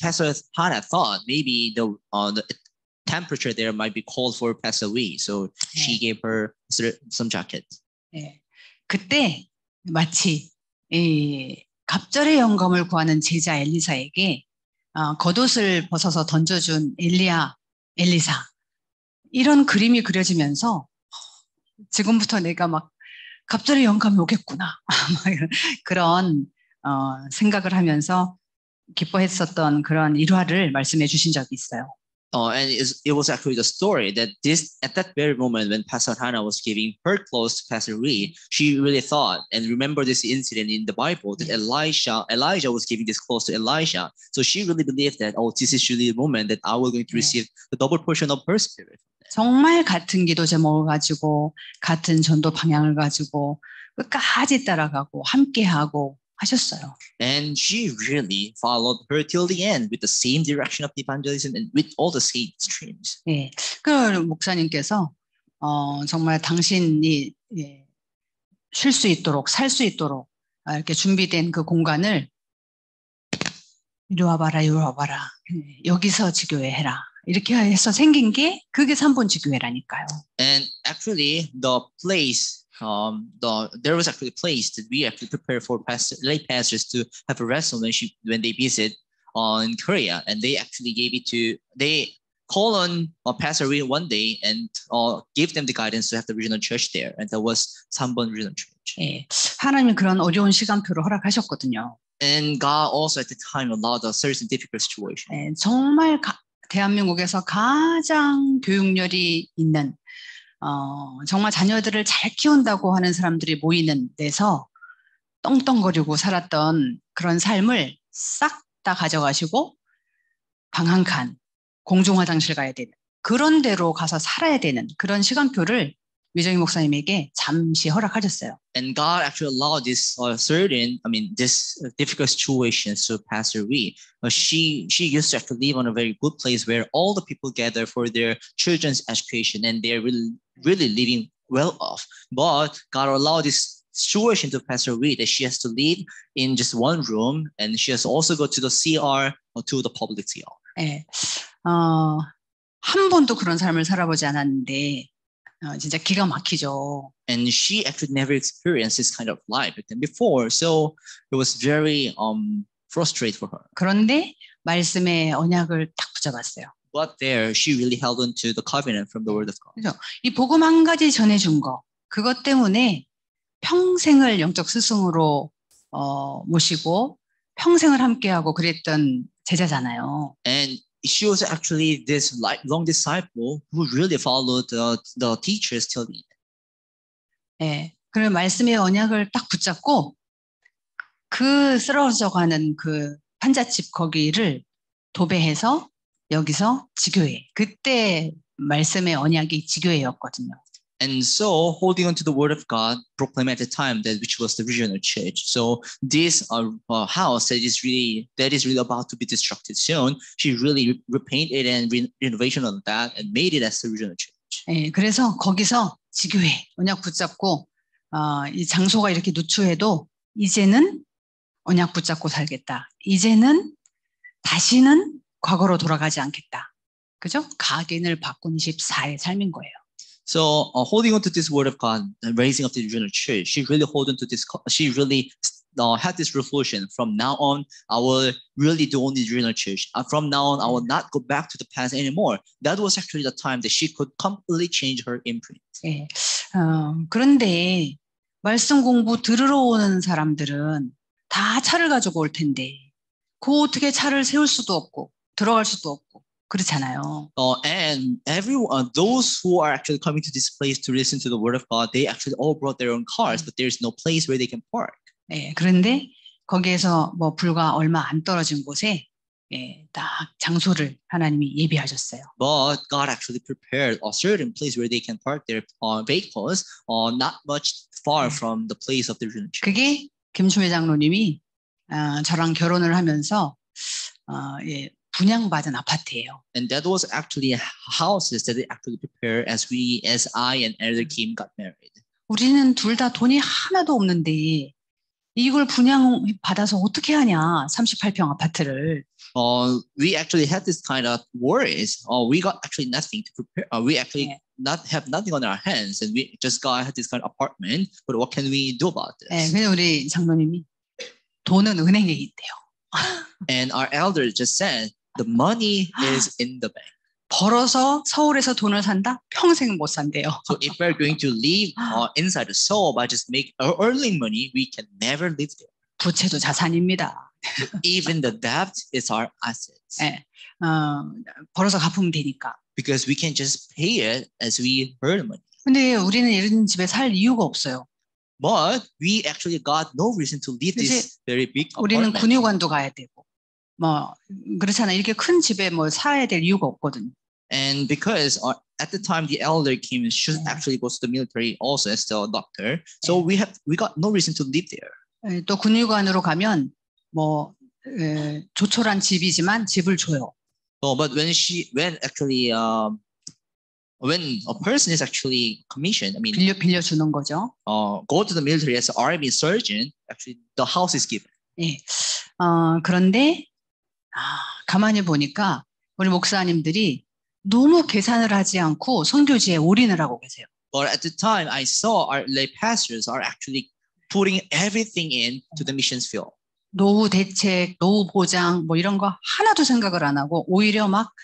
[SPEAKER 3] Pastor Hannah thought maybe the temperature there might be cold for Pastor Wee, so she gave her some jacket.
[SPEAKER 2] 네. 그때 마치 갑절의 영감을 구하는 제자 엘리사에게 겉옷을 벗어서 던져준 엘리사 이런 그림이 그려지면서 지금부터 내가 막 갑절의 영감이 오겠구나 그런 생각을 하면서 기뻐했었던 그런 일화를 말씀해 주신 적이 있어요.
[SPEAKER 3] And it was actually the story that at that very moment when Pastor Hannah was giving her clothes to Pastor Wee, she really thought and remember this incident in the Bible that Elijah was giving this clothes to Elisha. So she really believed that this is really the moment that I will going to receive the double portion of her spirit.
[SPEAKER 2] 정말 같은 기도 제목을 가지고 같은 전도 방향을 가지고 끝까지 따라가고 함께하고 하셨어요.
[SPEAKER 3] And she really followed her till the end with the same direction of evangelism and with all the same streams.
[SPEAKER 2] 예, 그 목사님께서 정말 당신이 쉴 수 있도록 살 수 있도록 이렇게 준비된 그 공간을 이리 와봐라, 이리 와봐라. 여기서 지교회 해라. 이렇게 해서 생긴 게 그게 3번 지교회라니까요.
[SPEAKER 3] And actually the place there was actually a place that we actually prepared for lay pastors to have a wrestle when they visit in Korea, and they actually they called on Pastor Wee one day and gave them the guidance to have the regional church there, and that was Sambon Regional Church.
[SPEAKER 2] 예, 하나님이 그런 어려운 시간표를 허락하셨거든요.
[SPEAKER 3] And God also at the time allowed a certain difficult situation.
[SPEAKER 2] 예, 정말 대한민국에서 가장 교육열이 있는 정말 자녀들을 잘 키운다고 하는 사람들이 모이는 데서 떵떵거리고 살았던 그런 삶을 싹 다 가져가시고 방 한 칸, 공중화장실 가야 되는 그런 데로 가서 살아야 되는 그런 시간표를 위정희 목사님에게 잠시 허락하셨어요.
[SPEAKER 3] And God actually allowed this this difficult situations to Pastor Wee. She used to actually live on a very good place where all the people gather for their children's education, and they're really living well off. But God allowed this situation to Pastor Wee that she has to live in just one room, and she has to also go to the CR or to the public CR.
[SPEAKER 2] 네, 한 번도 그런 삶을 살아보지 않았는데 진짜 기가 막히죠.
[SPEAKER 3] And she actually never experienced this kind of life before, so it was very frustrating for her.
[SPEAKER 2] 그런데 말씀의 언약을 딱 붙잡았어요.
[SPEAKER 3] But there, she really held on to the covenant from the word of God.
[SPEAKER 2] 그렇죠? 이 복음 한 가지 전해준 거, 그것 때문에 평생을 영적 스승으로 모시고 평생을 함께하고 그랬던 제자잖아요.
[SPEAKER 3] And she was actually this lifelong disciple who really followed the teachers till the end.
[SPEAKER 2] 네, 그런 말씀의 언약을 딱 붙잡고 그 쓰러져가는 그 판잣집 거기를 도배해서 여기서 지교회. 그때 말씀의 언약이 지교회였거든요.
[SPEAKER 3] And so, holding on to the word of God, proclaimed at the time which was the regional church. So this house that is really about to be destructed soon, she really repainted and renovation on that and made it as the regional church.
[SPEAKER 2] 네, 그래서 거기서 지교회 언약 붙잡고 이 장소가 이렇게 누추해도 이제는 언약 붙잡고 살겠다. 이제는 다시는 과거로 돌아가지 않겠다. 그죠? 각인을 바꾼 24의 삶인 거예요.
[SPEAKER 3] So holding on to this word of God and raising up the original church, she really hold on to this. She really had this resolution. From now on, I will really do only the original church. From now on, I will not go back to the past anymore. That was actually the time that she could completely change her imprint.
[SPEAKER 2] 예. 그런데 말씀 공부 들으러 오는 사람들은 다 차를 가지고 올 텐데 그 어떻게 차를 세울 수도 없고 들어갈 수도 없고 그렇잖아요.
[SPEAKER 3] And everyone, those who are actually coming to this place to listen to the word of God, they actually all brought their own cars, but there's no place where they can park.
[SPEAKER 2] 예, 그런데 거기에서 뭐 불과 얼마 안 떨어진 곳에 예, 딱 장소를 하나님이 예비하셨어요.
[SPEAKER 3] But God actually prepared a certain place where they can park their vehicles, not much far from the place of the church.
[SPEAKER 2] 그게 김수매 장로님이 저랑 결혼을 하면서 예, 분양받은 아파트예요.
[SPEAKER 3] And that was actually houses that they actually prepared as I and Elder Kim got married.
[SPEAKER 2] 우리는 둘 다 돈이 하나도 없는데 이걸 분양받아서 어떻게 하냐? 38평 아파트를.
[SPEAKER 3] We actually had this kind of worries. We got actually nothing to prepare. We actually not have nothing on our hands, and we just had this kind of apartment. But what can we do about this?
[SPEAKER 2] 네, 그래서 우리 장로님이 돈은 은행에 있대요.
[SPEAKER 3] And our elder just said, the money is in the bank.
[SPEAKER 2] 벌어서 서울에서 돈을 산다? 평생 못 산대요.
[SPEAKER 3] So if we're going to live inside the Seoul by just earning money, we can never live there.
[SPEAKER 2] 부채도 자산입니다.
[SPEAKER 3] Even the debt is our assets.
[SPEAKER 2] 네, 벌어서 갚으면 되니까.
[SPEAKER 3] Because we can just pay it as we earn money.
[SPEAKER 2] 근데 우리는 이런 집에 살 이유가 없어요.
[SPEAKER 3] But we actually got no reason to leave this very big
[SPEAKER 2] 우리는
[SPEAKER 3] apartment.
[SPEAKER 2] 군의관도 가야 되고, 뭐 그렇잖아. 이렇게 큰 집에 뭐 살아야 될 이유가 없거든요.
[SPEAKER 3] And because at the time the elder Kim should actually go to the military also as the doctor, so we got no reason to live there.
[SPEAKER 2] 또 군의관으로 가면 뭐 조촐한 집이지만 집을 줘요.
[SPEAKER 3] So, but when a person is actually commissioned, I mean,
[SPEAKER 2] 빌려 주는 거죠.
[SPEAKER 3] go to the military as an army surgeon, actually the house is given.
[SPEAKER 2] 예. 그런데 가만히 보니까 우리 목사님들이 너무 계산을 하지 않고 선교지에 올인을 하고 계세요.
[SPEAKER 3] But at the time, I saw our lay pastors are actually putting everything into the missions field.
[SPEAKER 2] 노후 대책, 노후 보장 뭐 이런 거 하나도 생각을 안 하고 오히려 막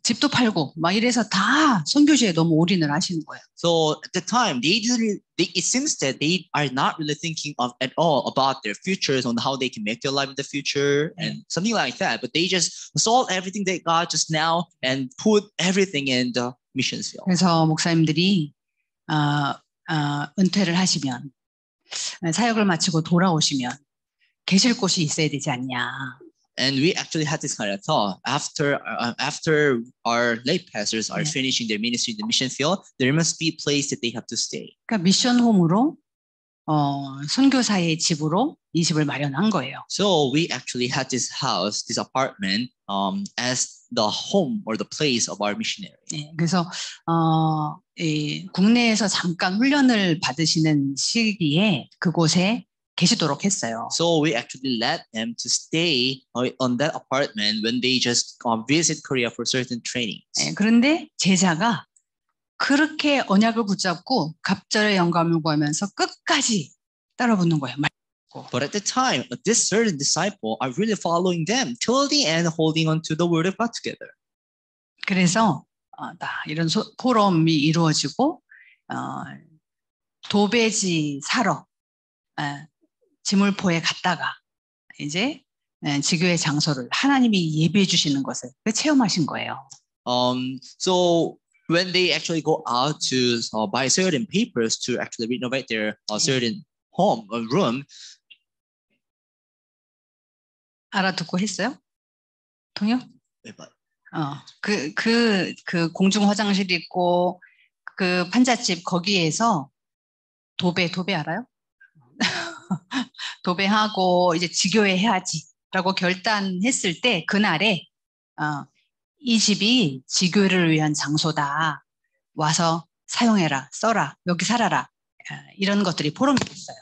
[SPEAKER 2] 집도 팔고 막 이래서 다 선교지에 너무 올인을 하시는 거예요.
[SPEAKER 3] So at the time, it seems that they are not really thinking at all about their futures, on how they can make their life in the future and something like that. But they just sold everything they got just now and put everything in the missions field.
[SPEAKER 2] 그래서 목사님들이 은퇴를 하시면 사역을 마치고 돌아오시면 계실 곳이 있어야 되지 않냐.
[SPEAKER 3] And we actually had this kind of thought after our lay pastors are finishing their ministry in the mission field, there must be a place that they have to stay.
[SPEAKER 2] 그러니까 미션 홈으로 선교사의 집으로 이 집을 마련한 거예요.
[SPEAKER 3] So we actually had this house, this apartment, as the home or the place of our missionary.
[SPEAKER 2] 네, 그래서 국내에서 잠깐 훈련을 받으시는 시기에 그곳에 계시도록 했어요.
[SPEAKER 3] So we actually let them to stay on that apartment when they just visit Korea for certain trainings.
[SPEAKER 2] 네, 그런데 제자가 그렇게 언약을 붙잡고 갑절의 영감을 구하면서 끝까지 따라붙는 거예요.
[SPEAKER 3] But at the time, this certain disciple are really following them till the end, holding on to the word of God together.
[SPEAKER 2] 그래서 이런 포럼이 이루어지고 도배지 사러 지물포에 갔다가 이제 지교의 장소를 하나님이 예비해 주시는 것을 체험하신 거예요.
[SPEAKER 3] So when they actually go out to buy certain papers to actually renovate their certain home or room,
[SPEAKER 2] 알아듣고 했어요? 통역? 그 공중 화장실 있고 그 판잣집 거기에서 도배 알아요? 도배하고 이제 지교회 해야지라고 결단했을 때 그날에 이 집이 지교회를 위한 장소다. 와서 사용해라, 써라, 여기 살아라. 이런 것들이 포럼이 있어요.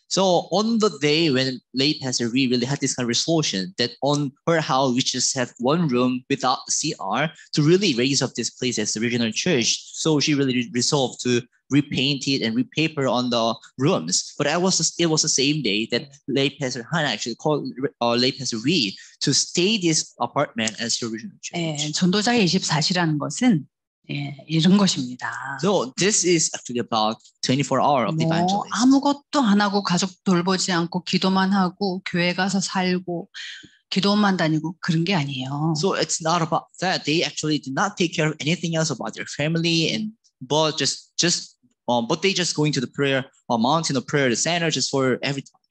[SPEAKER 3] So on the day when late Pastor Ree really had this kind of resolution that on her house we just have one room without the CR to really raise up this place as the regional church. So she really resolved to repaint it and repaper on the rooms. But it was the same day that late Pastor Hannah actually called late Pastor Ree to stay this apartment as the regional church.
[SPEAKER 2] 예, 전도자의 24시라는 것은 예, 이런 것입니다.
[SPEAKER 3] So this is actually about 24-hour of the evangelist.
[SPEAKER 2] 아무것도 안 하고 가족 돌보지 않고 기도만 하고 교회 가서 살고 기도만 다니고 그런 게 아니에요.
[SPEAKER 3] So it's not about that. They actually do not take care of anything else about their family but they just going to the prayer mountain of prayer, the center just for every time.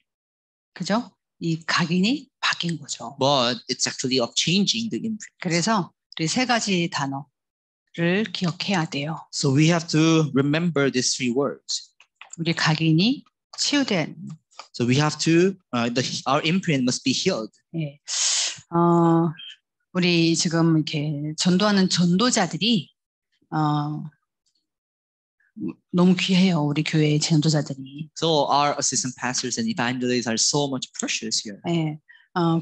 [SPEAKER 2] 그죠? 이 각인이 바뀐 거죠.
[SPEAKER 3] But it's actually of changing the imprint.
[SPEAKER 2] 그래서 이 세 가지 단어를 기억해야 돼요.
[SPEAKER 3] So we have to remember these three words.
[SPEAKER 2] 우리 각인이 치유된.
[SPEAKER 3] So we have to our imprint must be healed.
[SPEAKER 2] 예. 우리 지금 이렇게 전도하는 전도자들이 너무 귀해요. 우리 교회의 전도자들이.
[SPEAKER 3] So our assistant pastors and evangelists are so much precious here.
[SPEAKER 2] 예.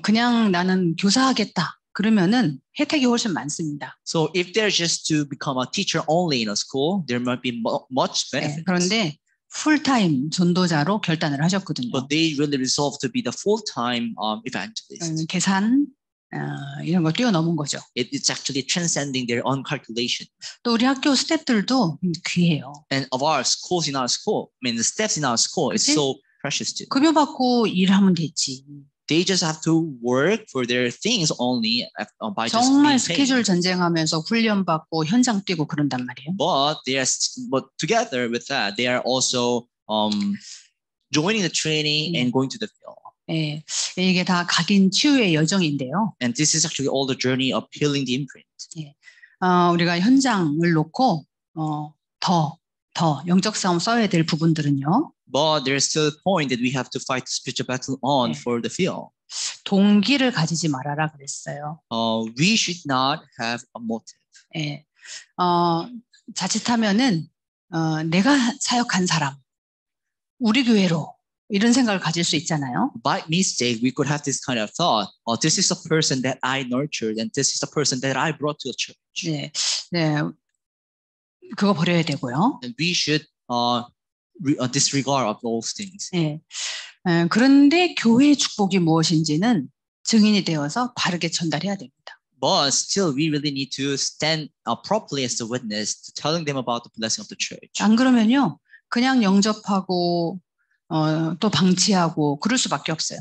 [SPEAKER 2] 그냥 나는 교사하겠다. 그러면은 혜택이 훨씬 많습니다.
[SPEAKER 3] So if they're just to become a teacher only in a school, there might be much benefits.
[SPEAKER 2] 예. 그런데 풀타임 전도자로 결단을 하셨거든요.
[SPEAKER 3] But they really resolved to be the full-time evangelist.
[SPEAKER 2] 계산 이런 걸 뛰어넘은 거죠.
[SPEAKER 3] It's actually transcending their own calculation.
[SPEAKER 2] 또 우리 학교 스태프들도 귀해요.
[SPEAKER 3] And of our schools in our school, I mean the staffs in our school, it's so precious too.
[SPEAKER 2] 급여 받고 일하면 되지.
[SPEAKER 3] They just have to work for their things only by just
[SPEAKER 2] 정말
[SPEAKER 3] being
[SPEAKER 2] 스케줄
[SPEAKER 3] paid.
[SPEAKER 2] 전쟁하면서 훈련 받고 현장 뛰고 그런단 말이에요.
[SPEAKER 3] But together with that, they are also joining the training and going to the field.
[SPEAKER 2] 예, 이게 다 각인 치유의 여정인데요.
[SPEAKER 3] And this is actually all the journey of healing the imprint.
[SPEAKER 2] 예, 우리가 현장을 놓고 더 영적 싸움 써야 될 부분들은요.
[SPEAKER 3] But there's still a point that we have to fight the spiritual battle on for the field.
[SPEAKER 2] 동기를 가지지 말아라 그랬어요.
[SPEAKER 3] We should not have a motive.
[SPEAKER 2] 예, 자칫하면은 내가 사역한 사람, 우리 교회로 이런 생각을 가질 수 있잖아요.
[SPEAKER 3] By mistake, we could have this kind of thought. This is the person that I nurtured, and this is the person that I brought to the church.
[SPEAKER 2] 네, 네, 그거 버려야 되고요.
[SPEAKER 3] And we should disregard of those things.
[SPEAKER 2] 네, 그런데 교회의 축복이 무엇인지는 증인이 되어서 바르게 전달해야 됩니다.
[SPEAKER 3] But still, we really need to stand properly as the witness, to telling them about the blessing of the church.
[SPEAKER 2] 안 그러면요, 그냥 영접하고 또 방치하고 그럴 수밖에 없어요.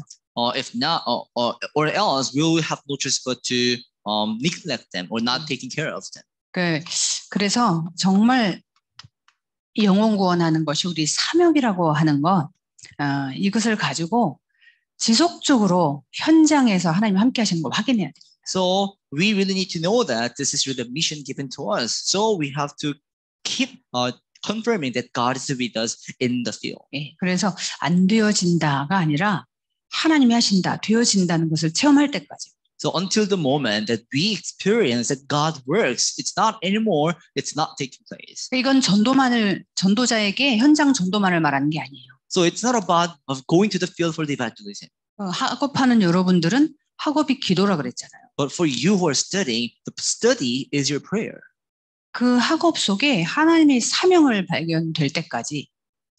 [SPEAKER 3] If not, or else we will have no choice but to neglect them or not taking care of them.
[SPEAKER 2] 그래서 정말 영혼 구원하는 것이 우리 사명이라고 하는 것, 이것을 가지고 지속적으로 현장에서 하나님 함께 하시는 걸 확인해야 돼요.
[SPEAKER 3] So we really need to know that this is really the mission given to us. So we have to keep confirming that God is with us in the field.
[SPEAKER 2] 예, 그래서 안 되어진다가 아니라 하나님이 하신다, 되어진다는 것을 체험할 때까지.
[SPEAKER 3] So until the moment that we experience that God works, it's not anymore, it's not taking place.
[SPEAKER 2] 이건 전도자에게 현장 전도만을 말하는 게 아니에요.
[SPEAKER 3] So it's not about going to the field for the evangelism.
[SPEAKER 2] 학업하는 여러분들은 학업이 기도라 그랬잖아요.
[SPEAKER 3] But for you who are studying, the study is your prayer.
[SPEAKER 2] 그 학업 속에 하나님의 사명을 발견될 때까지,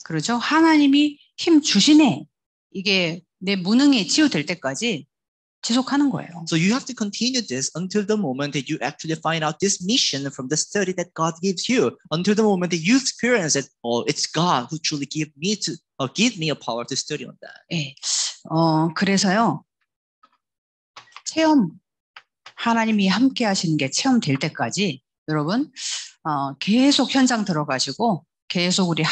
[SPEAKER 2] 그렇죠? 하나님이 힘 주시네. 이게 내 무능에 치유될 때까지 지속하는 거예요.
[SPEAKER 3] So you have to continue this until the moment that you actually find out this mission from the study that God gives you. Until the moment that you experience that, it's God who truly give me a power to study on that.
[SPEAKER 2] 예, 그래서요. 체험, 하나님이 함께 하시는 게 체험될 때까지 여러분 계속 현장 들어가시고 계속 우리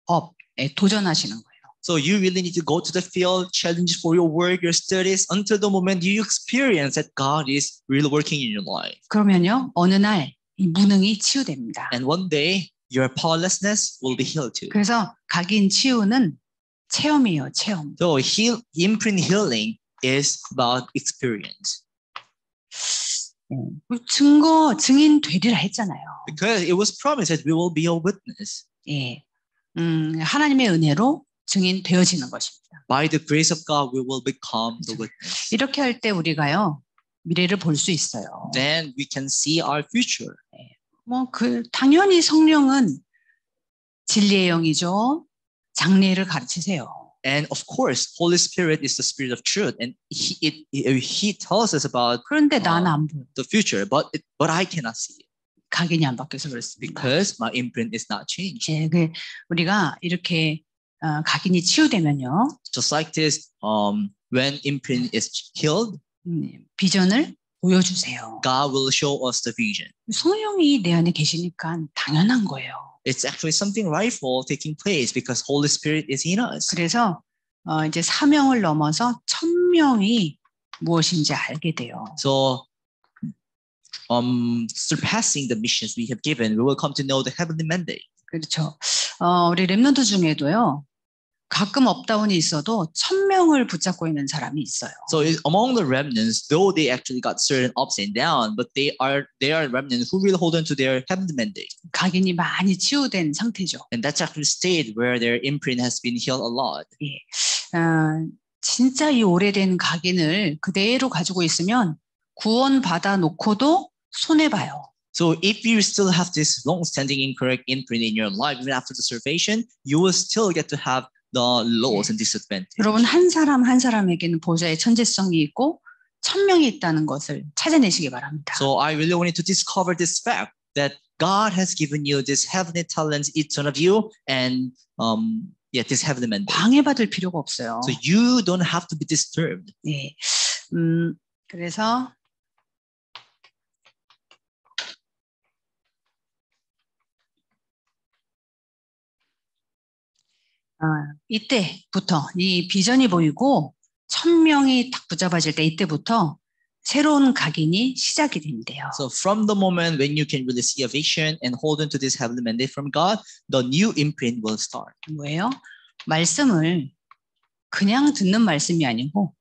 [SPEAKER 2] 업에 도전하시는 거예요.
[SPEAKER 3] So you really need to go to the field, challenge for your work, your studies, until the moment you experience that God is really working in your life.
[SPEAKER 2] 그러면요, 어느 날 이 무능이 치유됩니다.
[SPEAKER 3] And one day, your powerlessness will be healed too.
[SPEAKER 2] 그래서 각인 치유는 체험이에요, 체험.
[SPEAKER 3] So imprint healing is about experience.
[SPEAKER 2] 증인 되리라 했잖아요.
[SPEAKER 3] Because it was promised that we will be a witness.
[SPEAKER 2] 예, 하나님의 은혜로 증인 되어지는 것입니다.
[SPEAKER 3] By the grace of God, we will become the witness.
[SPEAKER 2] 이렇게 할 때 우리가요 미래를 볼 수 있어요.
[SPEAKER 3] Then we can see our future.
[SPEAKER 2] 뭐 당연히 성령은 진리의 영이죠. 장래를 가르치세요.
[SPEAKER 3] And of course, Holy Spirit is the Spirit of truth, and He tells us about
[SPEAKER 2] 그런데 나는 안 보여.
[SPEAKER 3] the future, but I cannot see it
[SPEAKER 2] 각인이 안 바뀌어서 그렇습니다.
[SPEAKER 3] because my imprint is not changed.
[SPEAKER 2] 예, 우리가 이렇게 각인이 치유되면요,
[SPEAKER 3] Just like this, when imprint is killed,
[SPEAKER 2] 비전을 보여주세요.
[SPEAKER 3] God will show us the vision.
[SPEAKER 2] 성령이 내 안에 계시니까 당연한 거예요.
[SPEAKER 3] It's actually something rightful taking place because Holy Spirit is in us.
[SPEAKER 2] 그래서 이제 사명을 넘어서 천명이 무엇인지 알게 돼요.
[SPEAKER 3] So, surpassing the missions we have given, we will come to know the heavenly mandate.
[SPEAKER 2] 그렇죠. 우리 랩런트 중에도요, 가끔 업다운이 있어도 1000명을 붙잡고 있는 사람이 있어요.
[SPEAKER 3] So among the remnants, though they actually got certain ups and downs, but they are remnants who will hold on to their heavenly mandate.
[SPEAKER 2] 각인이 많이 치유된 상태죠.
[SPEAKER 3] And that's actually a state where their imprint has been healed a lot.
[SPEAKER 2] 예, 진짜 이 오래된 각인을 그대로 가지고 있으면 구원 받아 놓고도 손해 봐요.
[SPEAKER 3] So if you still have this long-standing incorrect imprint in your life, even after the salvation, you will still get to have the loss and disadvantage.
[SPEAKER 2] 여러분 한 사람 한 사람에게는 보좌의 천재성이 있고 1000명이 있다는 것을 찾아내시기 바랍니다.
[SPEAKER 3] So I really wanted to discover this fact that God has given you this heavenly talents, each one of you, and this heavenly mandate.
[SPEAKER 2] 방해받을 필요가 없어요.
[SPEAKER 3] So you don't have to be disturbed.
[SPEAKER 2] 예, 그래서 이때부터 이 비전이 보이고 1000명이 딱 붙잡아질 때 이때부터 새로운 각인이 시작이 된대요.
[SPEAKER 3] So from the moment when you can really see a vision and hold on to this heavenly mandate from God, the new imprint will start.
[SPEAKER 2] 뭐예요? 말씀을 그냥 듣는 말씀이 아니고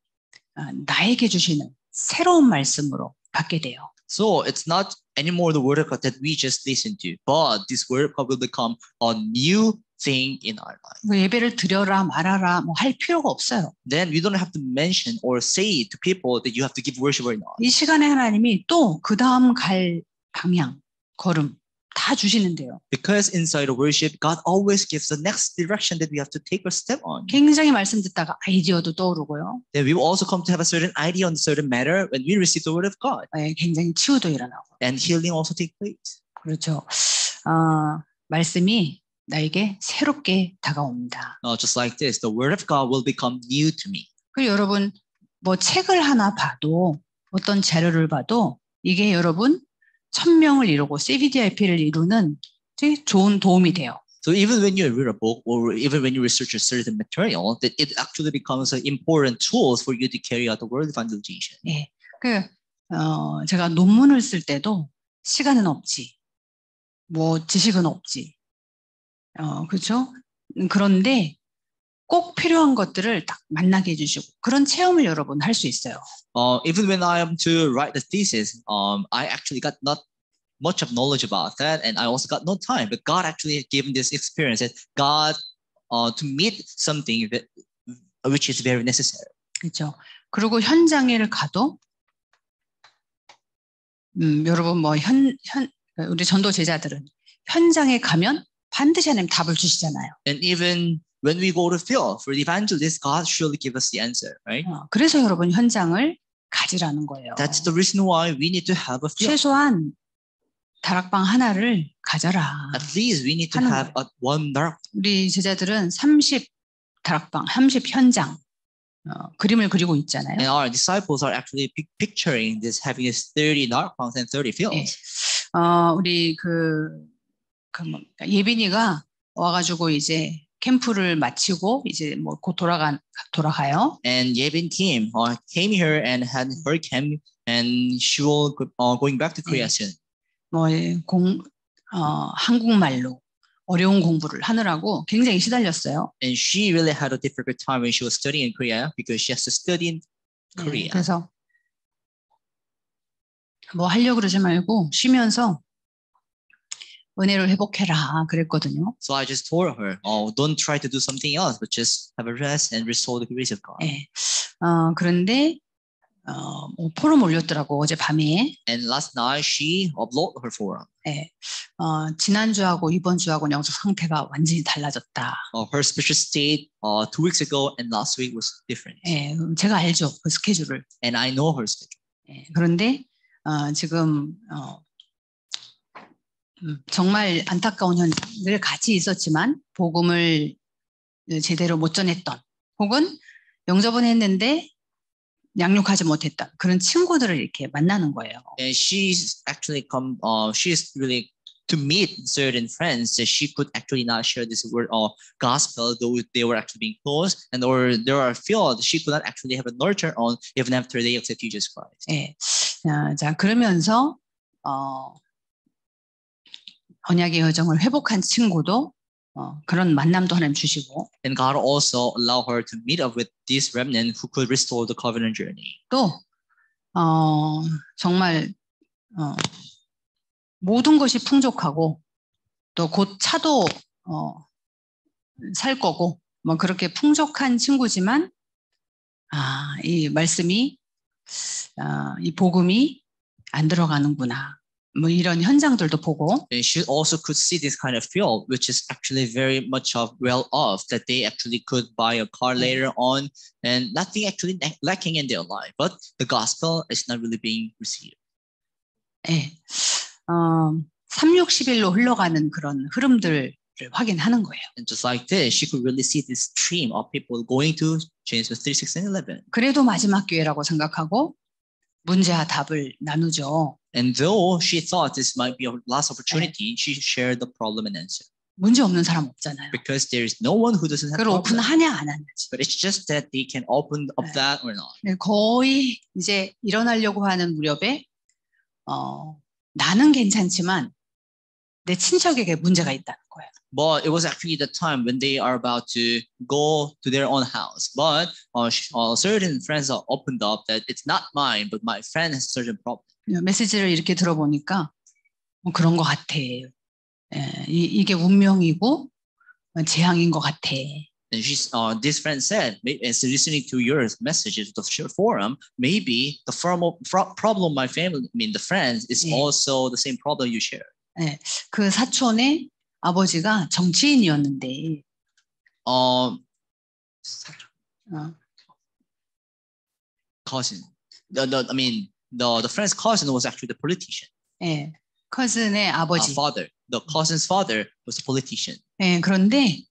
[SPEAKER 2] 나에게 주시는 새로운 말씀으로 받게 돼요.
[SPEAKER 3] So it's not anymore the word of God that we just listen to, but this word of God will become a new thing in our life.
[SPEAKER 2] 예배를 드려라 말아라 뭐 할 필요가 없어요.
[SPEAKER 3] Then we don't have to mention or say to people that you have to give worship or not.
[SPEAKER 2] 이 시간에 하나님이 또 그 다음 갈 방향, 걸음 다 주시는데요.
[SPEAKER 3] Because inside of worship, God always gives the next direction that we have to take or step on.
[SPEAKER 2] 굉장히 말씀 듣다가 아이디어도 떠오르고요.
[SPEAKER 3] Then we will also come to have a certain idea on a certain matter when we receive the word of God.
[SPEAKER 2] 굉장히 치유도 일어나고.
[SPEAKER 3] And healing also take place.
[SPEAKER 2] 그렇죠. 말씀이 나에게 새롭게 다가옵니다.
[SPEAKER 3] Just like this, the word of God will become new to me.
[SPEAKER 2] 그리고 여러분 뭐 책을 하나 봐도 어떤 자료를 봐도 이게 여러분 1000명을 이루고 CVDIP를 이루는 되게 좋은 도움이 돼요.
[SPEAKER 3] So even when you read a book or even when you research a certain material, that it actually becomes an important tools for you to carry out the word evangelization.
[SPEAKER 2] 예, 제가 논문을 쓸 때도 시간은 없지, 뭐 지식은 없지, 그렇죠? 그런데 꼭 필요한 것들을 딱 만나게 해주시고 그런 체험을 여러분 할 수 있어요.
[SPEAKER 3] Even when I am to write the thesis, I actually got not much of knowledge about that, and I also got no time. But God actually gave me this experience that God to meet something that which is very necessary.
[SPEAKER 2] 그렇죠. 그리고 현장에를 가도 여러분 뭐 우리 전도 제자들은 현장에 가면 반드시 하나님 답을 주시잖아요.
[SPEAKER 3] And even when we go to field for the evangelist, God surely give us the answer, right?
[SPEAKER 2] 그래서 여러분 현장을 가지라는 거예요.
[SPEAKER 3] That's the reason why we need to have a field.
[SPEAKER 2] 최소한 다락방 하나를 가져라.
[SPEAKER 3] At least we need to have one darak.
[SPEAKER 2] 우리 제자들은 30 다락방, 30 현장 그림을 그리고 있잖아요.
[SPEAKER 3] And our disciples are actually picturing this having 30 darakbangs and 30 fields.
[SPEAKER 2] 우리 예빈이가 와가지고 이제 캠프를 마치고 이제 뭐 곧 돌아가요.
[SPEAKER 3] And Yebin came here and had her camp, and she will going back to Korea soon.
[SPEAKER 2] 뭐 한국말로 어려운 공부를 하느라고 굉장히 시달렸어요.
[SPEAKER 3] And she really had a difficult time when she was studying in Korea because she has to study in Korea.
[SPEAKER 2] 그래서 뭐 하려고 그러지 말고 쉬면서 은혜를 회복해라 그랬거든요.
[SPEAKER 3] So I just told her, oh, don't try to do something else, but just have a rest and restore the grace of God.
[SPEAKER 2] 예. 그런데 뭐 포럼 올렸더라고 어젯밤에.
[SPEAKER 3] And last night she uploaded her forum.
[SPEAKER 2] 예. 지난주하고 이번 주하고는 영적 상태가 완전히 달라졌다.
[SPEAKER 3] Her spiritual state 2 weeks ago and last week was different.
[SPEAKER 2] 예. 제가 알죠 그 스케줄을.
[SPEAKER 3] And I know her schedule.
[SPEAKER 2] 예. 그런데 지금 정말 안타까운 현상들 같이 있었지만 복음을 제대로 못 전했던 혹은 영접은 했는데 양육하지 못했던 그런 친구들을 이렇게 만나는 거예요.
[SPEAKER 3] And she's actually she's really to meet certain friends that she could actually not share this word or gospel though they were actually being close and or there are fields she could not actually have a nurture on even after they accept Jesus Christ.
[SPEAKER 2] 예. 자 그러면서 언약의 여정을 회복한 친구도 그런 만남도 하나님 주시고.
[SPEAKER 3] And God also allowed her to meet up with this remnant who could restore the covenant journey.
[SPEAKER 2] 또 정말 모든 것이 풍족하고 또 곧 차도 살 거고 뭐 그렇게 풍족한 친구지만 이 말씀이 이 복음이 안 들어가는구나. 뭐 이런 현상들도 보고.
[SPEAKER 3] And she also could see this kind of field, which is actually very much well off, that they actually could buy a car later on, and nothing actually lacking in their life. But the gospel is not really being received.
[SPEAKER 2] 예, 360일로 흘러가는 그런 흐름들을 확인하는 거예요.
[SPEAKER 3] And just like this, she could really see this stream of people going to Genesis 3, 6, and 11.
[SPEAKER 2] 그래도 마지막 기회라고 생각하고 문제와 답을 나누죠.
[SPEAKER 3] And though she thought this might be a last opportunity, she shared the problem and answer.
[SPEAKER 2] 문제 없는 사람 없잖아요.
[SPEAKER 3] Because there is no one who doesn't have
[SPEAKER 2] 그걸
[SPEAKER 3] problem.
[SPEAKER 2] 오픈하냐 안 하냐지.
[SPEAKER 3] But it's just that they can open up that or not.
[SPEAKER 2] 거의 이제 일어나려고 하는 무렵에 나는 괜찮지만 내 친척에게 문제가 있다는 거예요.
[SPEAKER 3] But it was actually the time when they are about to go to their own house. But certain friends are opened up that it's not mine, but my friend has certain problem.
[SPEAKER 2] 메시지를 이렇게 들어보니까 그런 것 같아. 이게 운명이고 재앙인 것 같아.
[SPEAKER 3] And this friend said, as listening to your messages, the forum, maybe the problem my family, the friends, is also the same problem you share.
[SPEAKER 2] 네, 그 사촌의 아버지가 정치인이었는데,
[SPEAKER 3] cousin. The friend's cousin was actually the politician.
[SPEAKER 2] 네, cousin의 아버지.
[SPEAKER 3] Father. The cousin's father was a politician.
[SPEAKER 2] 네, 그런데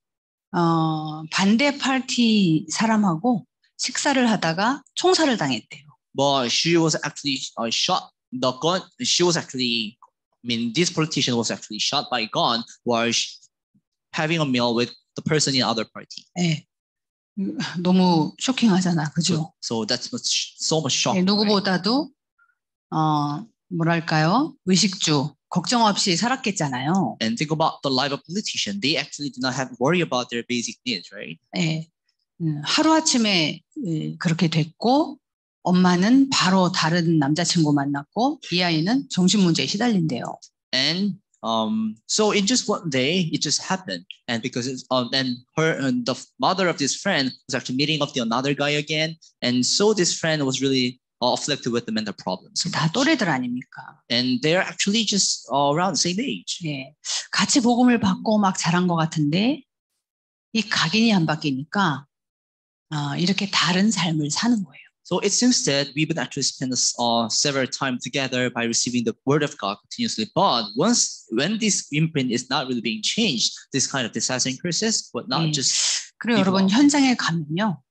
[SPEAKER 2] 반대 파티 사람하고 식사를 하다가 총살을 당했대요.
[SPEAKER 3] But she was actually shot. She was actually. This politician was actually shot by a gun while having a meal with the person in other party.
[SPEAKER 2] 네, 너무 쇼킹하잖아, 그죠?
[SPEAKER 3] So that's so much shock.
[SPEAKER 2] 네, 누구보다도 뭐랄까요, 의식주 걱정 없이 살았겠잖아요.
[SPEAKER 3] And think about the life of politician. They actually do not have to worry about their basic needs, right?
[SPEAKER 2] 네, 하루 아침에 그렇게 됐고. 엄마는 바로 다른 남자친구 만났고 이 아이는 정신 문제에 시달린대요.
[SPEAKER 3] And so in just one day, it just happened, and because the mother of this friend was actually meeting up with another guy again, and so this friend was really afflicted with the mental problems.
[SPEAKER 2] 다 또래들 아닙니까?
[SPEAKER 3] And they're actually just around the same age.
[SPEAKER 2] 예, 같이 복음을 받고 막 자란 것 같은데 이 각인이 안 바뀌니까 이렇게 다른 삶을 사는 거예요.
[SPEAKER 3] So it seems that we've been actually spent several time together by receiving the word of God continuously. But when this imprint is not really being changed, this kind of disaster increases, but not just.
[SPEAKER 2] 그리고 여러분 현장에 가면요,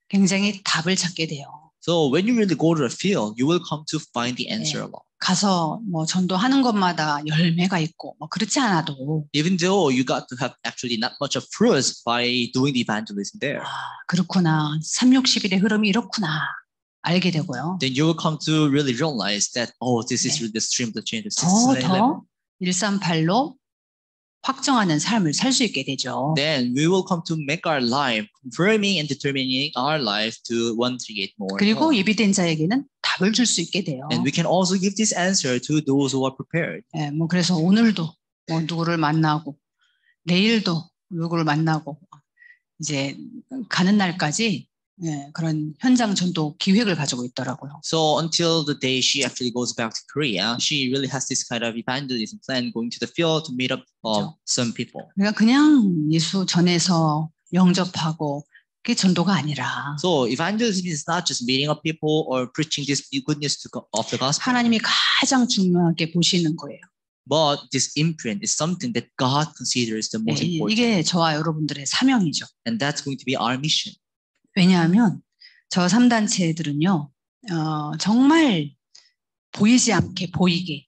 [SPEAKER 2] 굉장히 답을 찾게 돼요.
[SPEAKER 3] So when you really go to the field, you will come to find the answer along.
[SPEAKER 2] 가서 뭐 전도하는 것마다 열매가 있고 뭐 그렇지 않아도.
[SPEAKER 3] Even though you got to have actually not much of fruits by doing the evangelism there.
[SPEAKER 2] 그렇구나. 360일의 흐름이 이렇구나. 알게 되고요.
[SPEAKER 3] Then you will come to really realize that this is really the stream that changes.
[SPEAKER 2] 더 138로 확정하는 삶을 살 수 있게 되죠.
[SPEAKER 3] Then we will come to make our life confirming and determining our life to 138 more.
[SPEAKER 2] 그리고 예비된 자에게는 답을 줄 수 있게 돼요.
[SPEAKER 3] And we can also give this answer to those who are prepared.
[SPEAKER 2] 예, 뭐 그래서 오늘도 뭐 누구를 만나고 내일도 누구를 만나고 이제 가는 날까지 예, 그런 현장 전도 기획을 가지고 있더라고요.
[SPEAKER 3] So until the day she actually goes back to Korea, she really has this kind of evangelism plan, going to the field to meet up some people.
[SPEAKER 2] 그러니까 그냥 예수 전해서 영접하고 그게 전도가 아니라
[SPEAKER 3] So evangelism is not just meeting up people or preaching this good news of the gospel.
[SPEAKER 2] 하나님이 가장 중요하게 보시는 거예요.
[SPEAKER 3] But this imprint is something that God considers the most important.
[SPEAKER 2] 이게 저와 여러분들의 사명이죠.
[SPEAKER 3] And that's going to be our mission.
[SPEAKER 2] 왜냐하면 저 3단체들은요. 정말 보이지 않게 보이게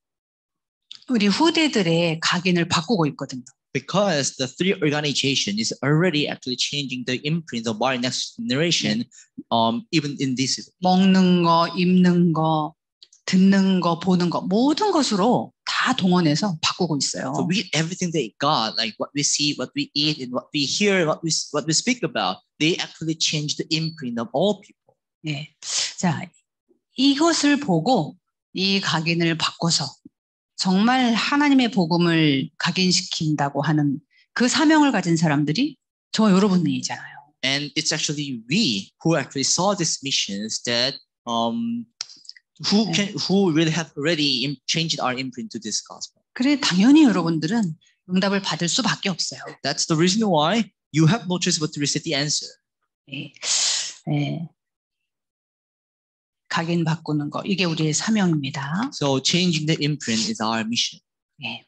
[SPEAKER 2] 우리 후대들의 각인을 바꾸고 있거든요.
[SPEAKER 3] Because the three organization is already actually changing the imprint of our next generation, even in this.
[SPEAKER 2] 먹는 거, 입는 거, 듣는 거, 보는 거 모든 것으로 다 동원해서 바꾸고 있어요.
[SPEAKER 3] So we everything they got, like what we see, what we eat, and what we hear, what we speak about, they actually change the imprint of all people.
[SPEAKER 2] 예, 자 이것을 보고 이 각인을 바꿔서 정말 하나님의 복음을 각인시킨다고 하는 그 사명을 가진 사람들이 저 여러분이잖아요.
[SPEAKER 3] And it's actually we who actually saw these missions that who really have already changed our imprint to this gospel.
[SPEAKER 2] 그래 당연히 여러분들은 응답을 받을 수밖에 없어요.
[SPEAKER 3] That's the reason why you have no choice but to receive the answer.
[SPEAKER 2] 예, 예. 각인 바꾸는 거 이게 우리의 사명입니다.
[SPEAKER 3] So changing the imprint is our mission.
[SPEAKER 2] 예.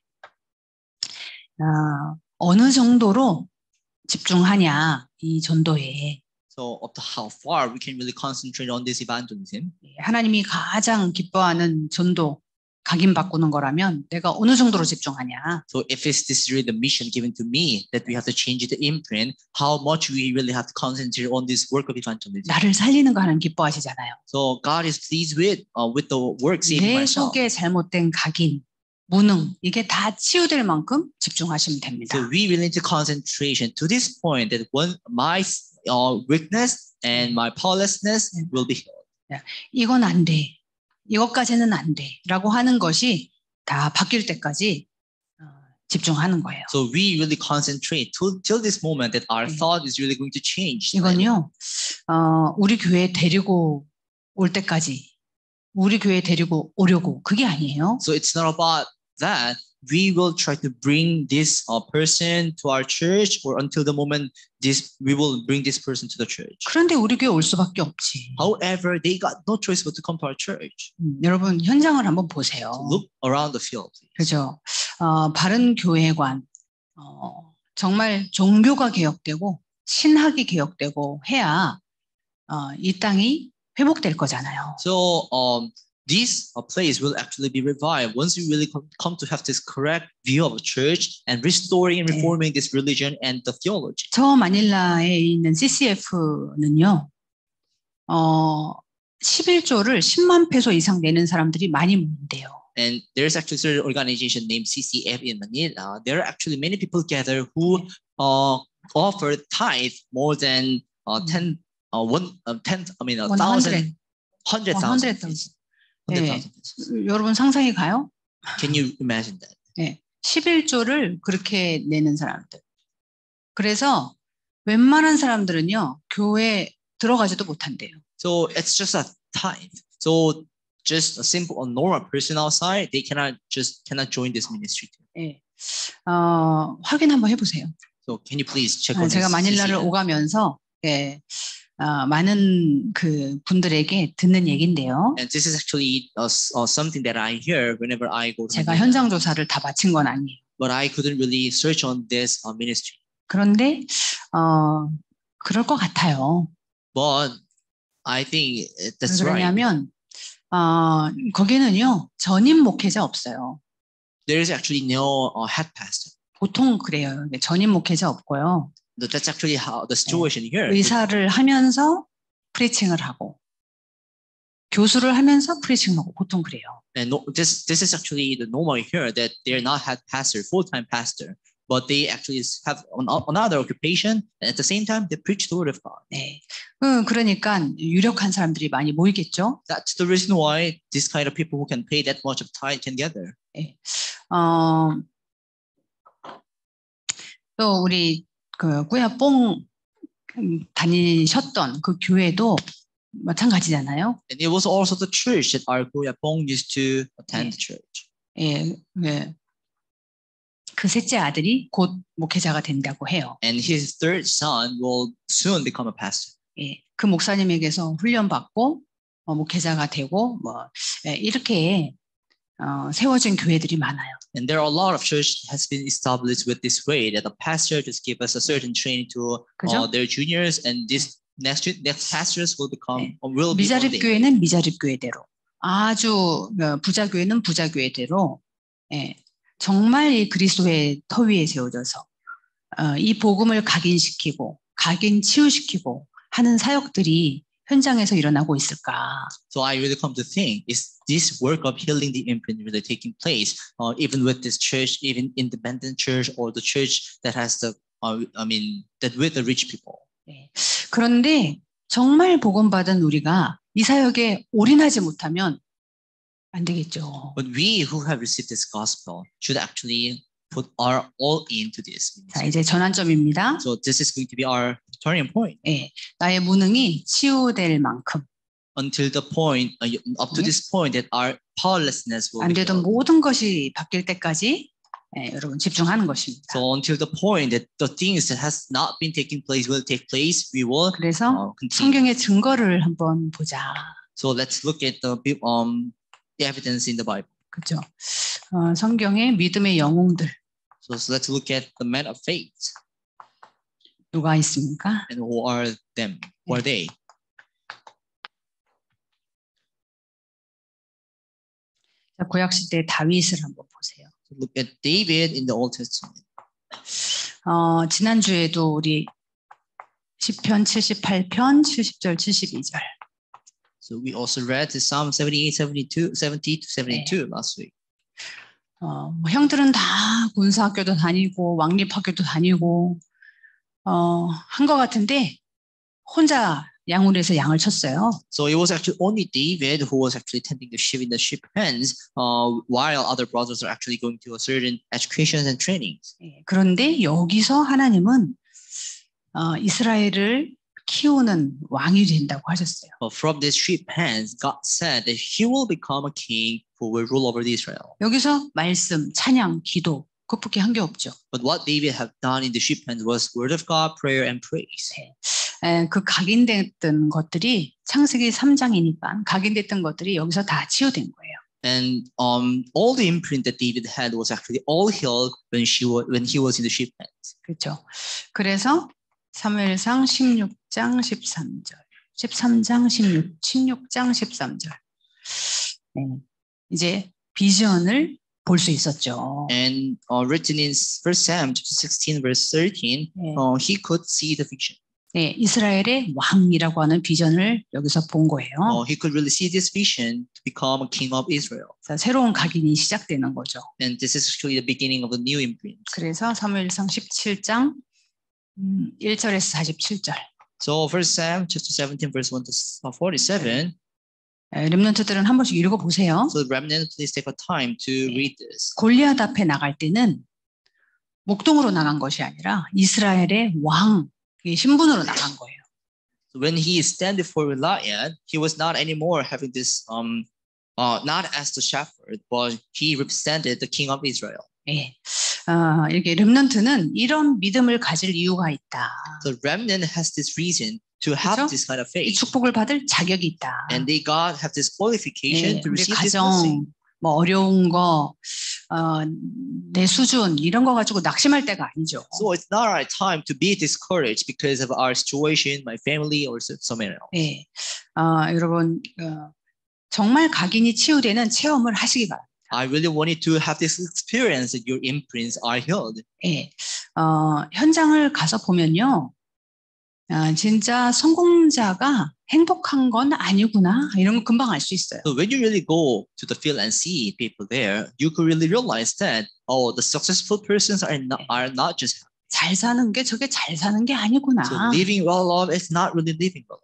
[SPEAKER 2] 어느 정도로 집중하냐 이 전도에.
[SPEAKER 3] So up to how far we can really concentrate on this evangelism.
[SPEAKER 2] 하나님이 가장 기뻐하는 전도 각인 바꾸는 거라면 내가 어느 정도로 집중하냐.
[SPEAKER 3] So if this is really the mission given to me that we have to change the imprint, how much we really have to concentrate on this work of evangelism.
[SPEAKER 2] 나를 살리는 거 하나님 기뻐하시잖아요.
[SPEAKER 3] So God is pleased with the work saving
[SPEAKER 2] 내
[SPEAKER 3] myself.
[SPEAKER 2] 속에 잘못된 각인, 무능 이게 다 치유될 만큼 집중하시면 됩니다.
[SPEAKER 3] So we really need to concentration to this point that when my weakness and my powerlessness will be healed.
[SPEAKER 2] 이건 안 돼. 이것까지는 안 돼. 라고 하는 것이 다 바뀔 때까지 집중하는 거예요.
[SPEAKER 3] So we really concentrate till this moment that our thought is really going to change.
[SPEAKER 2] 이건요, 우리 교회에 데리고 올 때까지, 우리 교회에 데리고 오려고 그게 아니에요.
[SPEAKER 3] So it's not about that. We will try to bring this person to our church, or until the moment we will bring this person to the church.
[SPEAKER 2] 그런데 우리 교회 올 수밖에 없지.
[SPEAKER 3] However, they got no choice but to come to our church.
[SPEAKER 2] 여러분 현장을 한번 보세요.
[SPEAKER 3] So look around the field.
[SPEAKER 2] 그죠? 바른 교회관, 정말 종교가 개혁되고 신학이 개혁되고 해야 이 땅이 회복될 거잖아요.
[SPEAKER 3] So this place will actually be revived once we really come to have this correct view of a church and restoring and reforming this religion and the theology.
[SPEAKER 2] 저 마닐라에 있는 CCF는요, 11조를 10만 페소 이상 내는 사람들이 많이 모인대요.
[SPEAKER 3] And there's actually an organization named CCF in Manila. There are actually many people gather who offer tithe more than 100,000.
[SPEAKER 2] 네. 여러분 상상이 가요?
[SPEAKER 3] Can you imagine that?
[SPEAKER 2] 네. 11조를 그렇게 내는 사람들. 그래서 웬만한 사람들은요, 교회 들어가지도 못한대요.
[SPEAKER 3] So it's just a tithe. So just a simple, a normal person outside, they cannot join this ministry.
[SPEAKER 2] 네. 확인 한번 해보세요.
[SPEAKER 3] So can you please check on
[SPEAKER 2] 제가
[SPEAKER 3] this
[SPEAKER 2] 마닐라를
[SPEAKER 3] CCF?
[SPEAKER 2] 오가면서 많은 그 분들에게 듣는 얘긴데요.
[SPEAKER 3] And this is actually something that I hear whenever I go to
[SPEAKER 2] 제가
[SPEAKER 3] Manila.
[SPEAKER 2] 현장 조사를 다 마친 건 아니에요.
[SPEAKER 3] But I couldn't really search on this ministry.
[SPEAKER 2] 그런데 그럴 것 같아요.
[SPEAKER 3] But I think that's right.
[SPEAKER 2] 왜냐하면 거기는요 전임 목회자 없어요.
[SPEAKER 3] There is actually no head pastor.
[SPEAKER 2] 보통 그래요. 전임 목회자 없고요.
[SPEAKER 3] That's actually how the situation here.
[SPEAKER 2] 의사를 하면서 프리칭을 하고 교수를 하면서 프리칭을 하고 보통 그래요.
[SPEAKER 3] And this is actually the normal here that they're not head pastor, full-time pastor, but they actually have another occupation, and at the same time they preach the word of God.
[SPEAKER 2] 네. 그러니까 유력한 사람들이 많이 모이겠죠.
[SPEAKER 3] That's the reason why this kind of people who can pay that much of tithe can gather.
[SPEAKER 2] 네. 또 우리 그 꾸야뽕 다니셨던 그 교회도 마찬가지잖아요.
[SPEAKER 3] And it was also the church that our Kuya Pong used to attend the church.
[SPEAKER 2] 예, 네. 그 셋째 아들이 곧 목회자가 된다고 해요.
[SPEAKER 3] And his third son will soon become a pastor.
[SPEAKER 2] 예, 그 목사님에게서 훈련받고 목회자가 되고 이렇게 세워진 교회들이 많아요.
[SPEAKER 3] And there are a lot of church has been established with this way that the pastor just give us a certain training to their juniors, and this next pastors will become will be.
[SPEAKER 2] 미자립 교회는 미자립 교회대로, 아주 부자 교회는 부자 교회대로, 예, 정말 이 그리스도의 터 위에 세워져서 이 복음을 각인시키고 각인 치유시키고 하는 사역들이 현장에서 일어나고 있을까?
[SPEAKER 3] So I really come to think, is this work of healing the imprint really taking place, even with this church, even independent church, or the church that has the, that with the rich people?
[SPEAKER 2] 네. 그런데 정말 복음 받은 우리가 이 사역에 올인하지 못하면 안 되겠죠.
[SPEAKER 3] But we who have received this gospel should actually put our all into this.
[SPEAKER 2] 자, 이제 전환점입니다.
[SPEAKER 3] So this is going to be our turning point.
[SPEAKER 2] 네, 나의 무능이 치유될 만큼.
[SPEAKER 3] Until the point, up to this point, that our powerlessness will.
[SPEAKER 2] 안 되던 모든 것이 바뀔 때까지 여러분 집중하는 것입니다.
[SPEAKER 3] So until the point that the things that has not been taking place will take place, we will.
[SPEAKER 2] 그래서 성경의 증거를 한번 보자.
[SPEAKER 3] So let's look at the evidence in the Bible.
[SPEAKER 2] 그렇죠. 성경의 믿음의 영웅들.
[SPEAKER 3] So let's look at the men of faith.
[SPEAKER 2] 누가 있습니까?
[SPEAKER 3] And who are them? Who are they?
[SPEAKER 2] 자, 구약 시대 다윗을 한번 보세요.
[SPEAKER 3] So look at David in the Old Testament.
[SPEAKER 2] 지난주에도 우리 시편 78편 70절 72절.
[SPEAKER 3] So we also read the Psalm 78, 72, 70 to 72 last week.
[SPEAKER 2] 형들은 다 군사학교도 다니고 왕립학교도 다니고 한 것 같은데 혼자 양우리에서 양을 쳤어요.
[SPEAKER 3] So it was actually only David who was actually tending the sheep in the sheep pens, while other brothers are actually going to a certain education and trainings.
[SPEAKER 2] 그런데 여기서 하나님은 이스라엘을 키우는 왕이 된다고 하셨어요.
[SPEAKER 3] But from this sheep pens, God said that He will become a king who will rule over Israel.
[SPEAKER 2] 여기서 말씀, 찬양, 기도 그밖에 한 게 없죠.
[SPEAKER 3] But what David had done in the sheep pens was word of God, prayer, and praise.
[SPEAKER 2] 그 각인됐던 것들이 창세기 3장이니까 각인됐던 것들이 여기서 다 치유된 거예요.
[SPEAKER 3] And all the imprint that David had was actually all healed when he was in the sheep pens.
[SPEAKER 2] 그렇죠. 그래서 사무엘상 16장 13절, 13장 16장 13절. 이제 비전을 볼 수 있었죠.
[SPEAKER 3] And written in 1 Samuel 16 verse 13, he could see the vision.
[SPEAKER 2] 네, 이스라엘의 왕이라고 하는 비전을 여기서 본 거예요.
[SPEAKER 3] He could really see this vision to become a king of Israel.
[SPEAKER 2] 새로운 각인이 시작되는 거죠.
[SPEAKER 3] And this is actually the beginning of the new imprint.
[SPEAKER 2] 그래서 사무엘상 17장 1절에서 47절.
[SPEAKER 3] So 1 Samuel chapter 17 verse 1 to 47.
[SPEAKER 2] 렘넌트들은 한 번씩 읽어보세요.
[SPEAKER 3] So remnant, please take a time to read this.
[SPEAKER 2] 골리앗 앞에 나갈 때는 목동으로 나간 것이 아니라 이스라엘의 왕 신분으로 나간 거예요.
[SPEAKER 3] So when he stand before Goliath, he was not anymore having this not as the shepherd, but he represented the king of Israel.
[SPEAKER 2] 예, 이렇게 렘넌트는 이런 믿음을 가질 이유가 있다.
[SPEAKER 3] The remnant has this reason to have
[SPEAKER 2] 그렇죠?
[SPEAKER 3] this kind of
[SPEAKER 2] 이
[SPEAKER 3] faith,
[SPEAKER 2] 축복을 받을 자격이 있다.
[SPEAKER 3] and they God have this qualification
[SPEAKER 2] 예,
[SPEAKER 3] to
[SPEAKER 2] 우리
[SPEAKER 3] receive this blessing.
[SPEAKER 2] 가정 뭐 어려운 거, 내 수준 이런 거 가지고 낙심할 때가 아니죠.
[SPEAKER 3] So it's not our time to be discouraged because of our situation, my family, or someone else.
[SPEAKER 2] 예, 여러분 정말 각인이 치유되는 체험을 하시기 바랍니다.
[SPEAKER 3] I really wanted to have this experience that your imprints are healed.
[SPEAKER 2] 예, 현장을 가서 보면요, 진짜 성공자가 행복한 건 아니구나. 이런 거 금방 알 수 있어요.
[SPEAKER 3] So when you really go to the field and see people there, you could really realize that the successful persons are not just
[SPEAKER 2] 잘 사는 게 저게 잘 사는 게 아니구나.
[SPEAKER 3] so living well off is not really living well.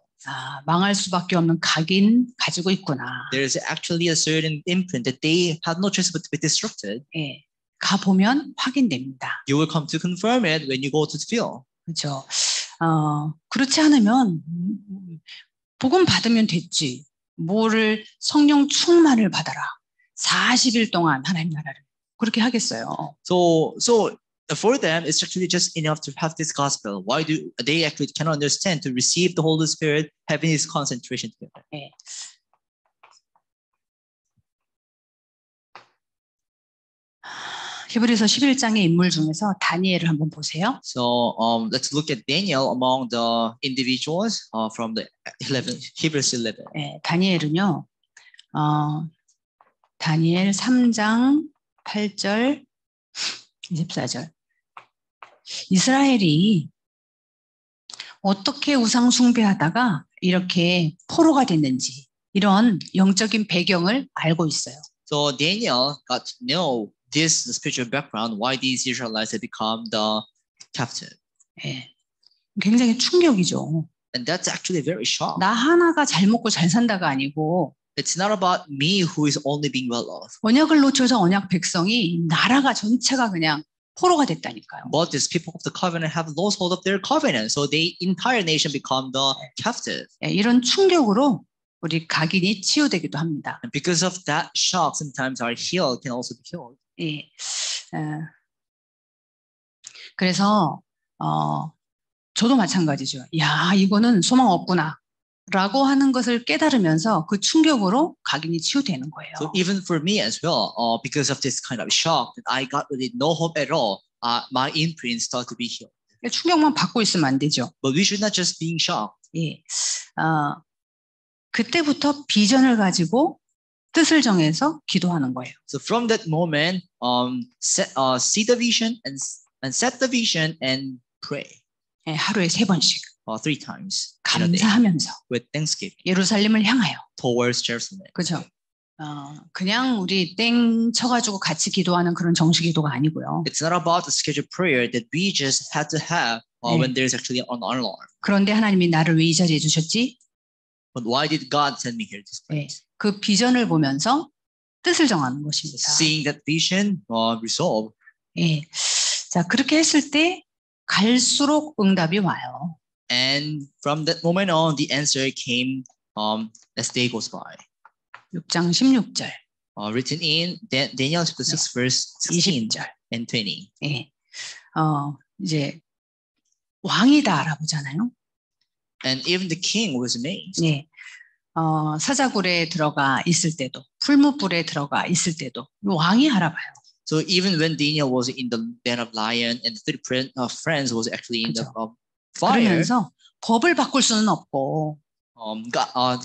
[SPEAKER 2] 망할 수밖에 없는 각인 가지고 있구나.
[SPEAKER 3] There is actually a certain imprint that they have no choice but to be disrupted.
[SPEAKER 2] 예, 가 보면 확인됩니다.
[SPEAKER 3] You will come to confirm it when you go to the field.
[SPEAKER 2] 그렇죠. 그렇지 않으면 복음 받으면 됐지. 뭐를 성령 충만을 받아라. 40일 동안 하나님 나라를 그렇게 하겠어요.
[SPEAKER 3] So for them, it's actually just enough to have this gospel. Why do they actually cannot understand to receive the Holy Spirit, having this concentration together?
[SPEAKER 2] 네. 히브리서 11장의 인물 중에서 다니엘을 한번 보세요.
[SPEAKER 3] So let's look at Daniel among the individuals from the Hebrews 11.
[SPEAKER 2] 네, 다니엘은요. 다니엘 3장 8절 24절. 이스라엘이 어떻게 우상 숭배하다가 이렇게 포로가 됐는지 이런 영적인 배경을 알고 있어요.
[SPEAKER 3] So Daniel got to know this spiritual background, why these Israelites had become the captive.
[SPEAKER 2] 네, 굉장히 충격이죠.
[SPEAKER 3] And that's actually very shock.
[SPEAKER 2] 나 하나가 잘 먹고 잘 산다가 아니고
[SPEAKER 3] It's not about me who is only being well off.
[SPEAKER 2] 언약을 놓쳐서 언약 백성이 나라가 전체가 그냥 포로가 됐다니까요.
[SPEAKER 3] But these people of the covenant have lost hold of their covenant, so the entire nation become the captive.
[SPEAKER 2] 네, 이런 충격으로 우리 각인이 치유되기도 합니다.
[SPEAKER 3] And because of that shock, sometimes our heel can also be healed.
[SPEAKER 2] 예, 그래서 저도 마찬가지죠. 야, 이거는 소망 없구나. 라고 하는 것을 깨달으면서 그 충격으로 각인이 치유되는 거예요.
[SPEAKER 3] So even for me as well, because of this kind of shock, that I got really no hope at all, my imprint started to be healed.
[SPEAKER 2] 충격만 받고 있으면 안 되죠.
[SPEAKER 3] But we should not just being shocked.
[SPEAKER 2] 예, 그때부터 비전을 가지고 뜻을 정해서 기도하는 거예요.
[SPEAKER 3] So from that moment, see the vision and set the vision and pray.
[SPEAKER 2] 예, 하루에 3번씩.
[SPEAKER 3] 3 times.
[SPEAKER 2] 감사하면서.
[SPEAKER 3] With thanksgiving.
[SPEAKER 2] 예루살렘을 향하여.
[SPEAKER 3] Towards Jerusalem.
[SPEAKER 2] 그렇죠. 그냥 우리 땡 쳐가지고 같이 기도하는 그런 정식 기도가 아니고요.
[SPEAKER 3] It's not about the scheduled prayer that we just had to have when there's actually an alarm.
[SPEAKER 2] 그런데 하나님이 나를 왜 이 자리에 주셨지?
[SPEAKER 3] But why did God send me here to this place?
[SPEAKER 2] 그 비전을 보면서 뜻을 정하는 것입니다.
[SPEAKER 3] Seeing that vision, resolve.
[SPEAKER 2] 예, 자 그렇게 했을 때 갈수록 응답이 와요.
[SPEAKER 3] And from that moment on, the answer came as day goes by.
[SPEAKER 2] 6장 16절.
[SPEAKER 3] Written in Daniel chapter 6, verse 16
[SPEAKER 2] 20절.
[SPEAKER 3] and 20.
[SPEAKER 2] 예, 이제 왕이 다 알아보잖아요.
[SPEAKER 3] And even the king was amazed.
[SPEAKER 2] 예, 사자굴에 들어가 있을 때도, 풀무불에 들어가 있을 때도 왕이 알아봐요.
[SPEAKER 3] So even when Daniel was in the den of lion and the 3 friends was actually in the fire.
[SPEAKER 2] 그러면서 법을 바꿀 수는 없고.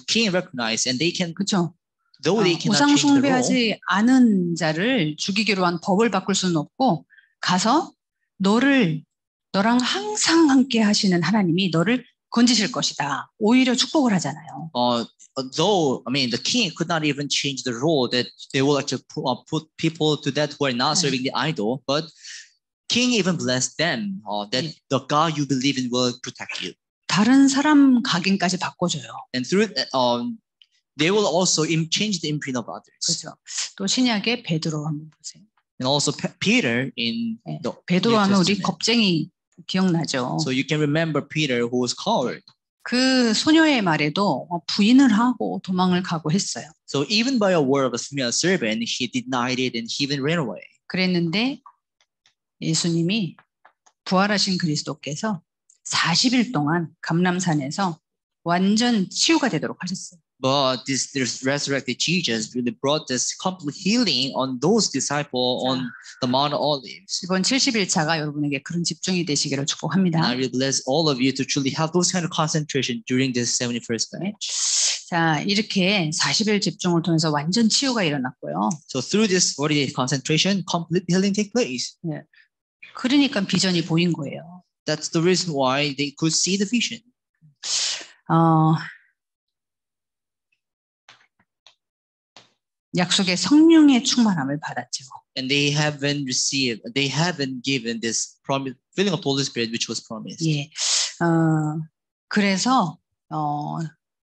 [SPEAKER 3] king recognized and they can.
[SPEAKER 2] 그렇죠.
[SPEAKER 3] Though they cannot
[SPEAKER 2] 우상
[SPEAKER 3] change the
[SPEAKER 2] 숭배하지
[SPEAKER 3] rule.
[SPEAKER 2] 않은 자를 죽이기로 한 법을 바꿀 수는 없고 가서 너랑 항상 함께 하시는 하나님이 너를 건지실 것이다. 오히려 축복을 하잖아요.
[SPEAKER 3] Though I mean the king could not even change the rule that they will actually put people to death who are not serving the idol, but king even blessed them that the God you believe in will protect you.
[SPEAKER 2] 다른 사람 각인까지 바꿔줘요.
[SPEAKER 3] And through they will also change the imprint of others.
[SPEAKER 2] 그렇죠. 또 신약의 베드로 한번 보세요.
[SPEAKER 3] And also Peter in the
[SPEAKER 2] 베드로 하면
[SPEAKER 3] New
[SPEAKER 2] 우리
[SPEAKER 3] Testament.
[SPEAKER 2] 겁쟁이 기억나죠.
[SPEAKER 3] So you can remember Peter who was coward.
[SPEAKER 2] 그 소녀의 말에도 부인을 하고 도망을 가고 했어요.
[SPEAKER 3] So even by a word of a female servant, he denied it and he even ran away.
[SPEAKER 2] 그랬는데 예수님이 부활하신 그리스도께서 40일 동안 감람산에서 완전 치유가 되도록 하셨어요.
[SPEAKER 3] But this resurrected Jesus really brought this complete healing on those disciples on the Mount of Olives.
[SPEAKER 2] 이번 71차가 여러분에게 그런 집중이 되시기를 축복합니다.
[SPEAKER 3] I will bless all of you to truly have those kind of concentration during this 71st batch.
[SPEAKER 2] 자, 이렇게 40일 집중을 통해서 완전 치유가 일어났고요.
[SPEAKER 3] So through this 40-day concentration, complete healing take place.
[SPEAKER 2] 네. 그러니까 비전이 보인 거예요.
[SPEAKER 3] That's the reason why they could see the vision.
[SPEAKER 2] 약속의 성령의 충만함을 받았죠.
[SPEAKER 3] And they haven't given this promise, filling of the Holy Spirit which was promised.
[SPEAKER 2] 예, 그래서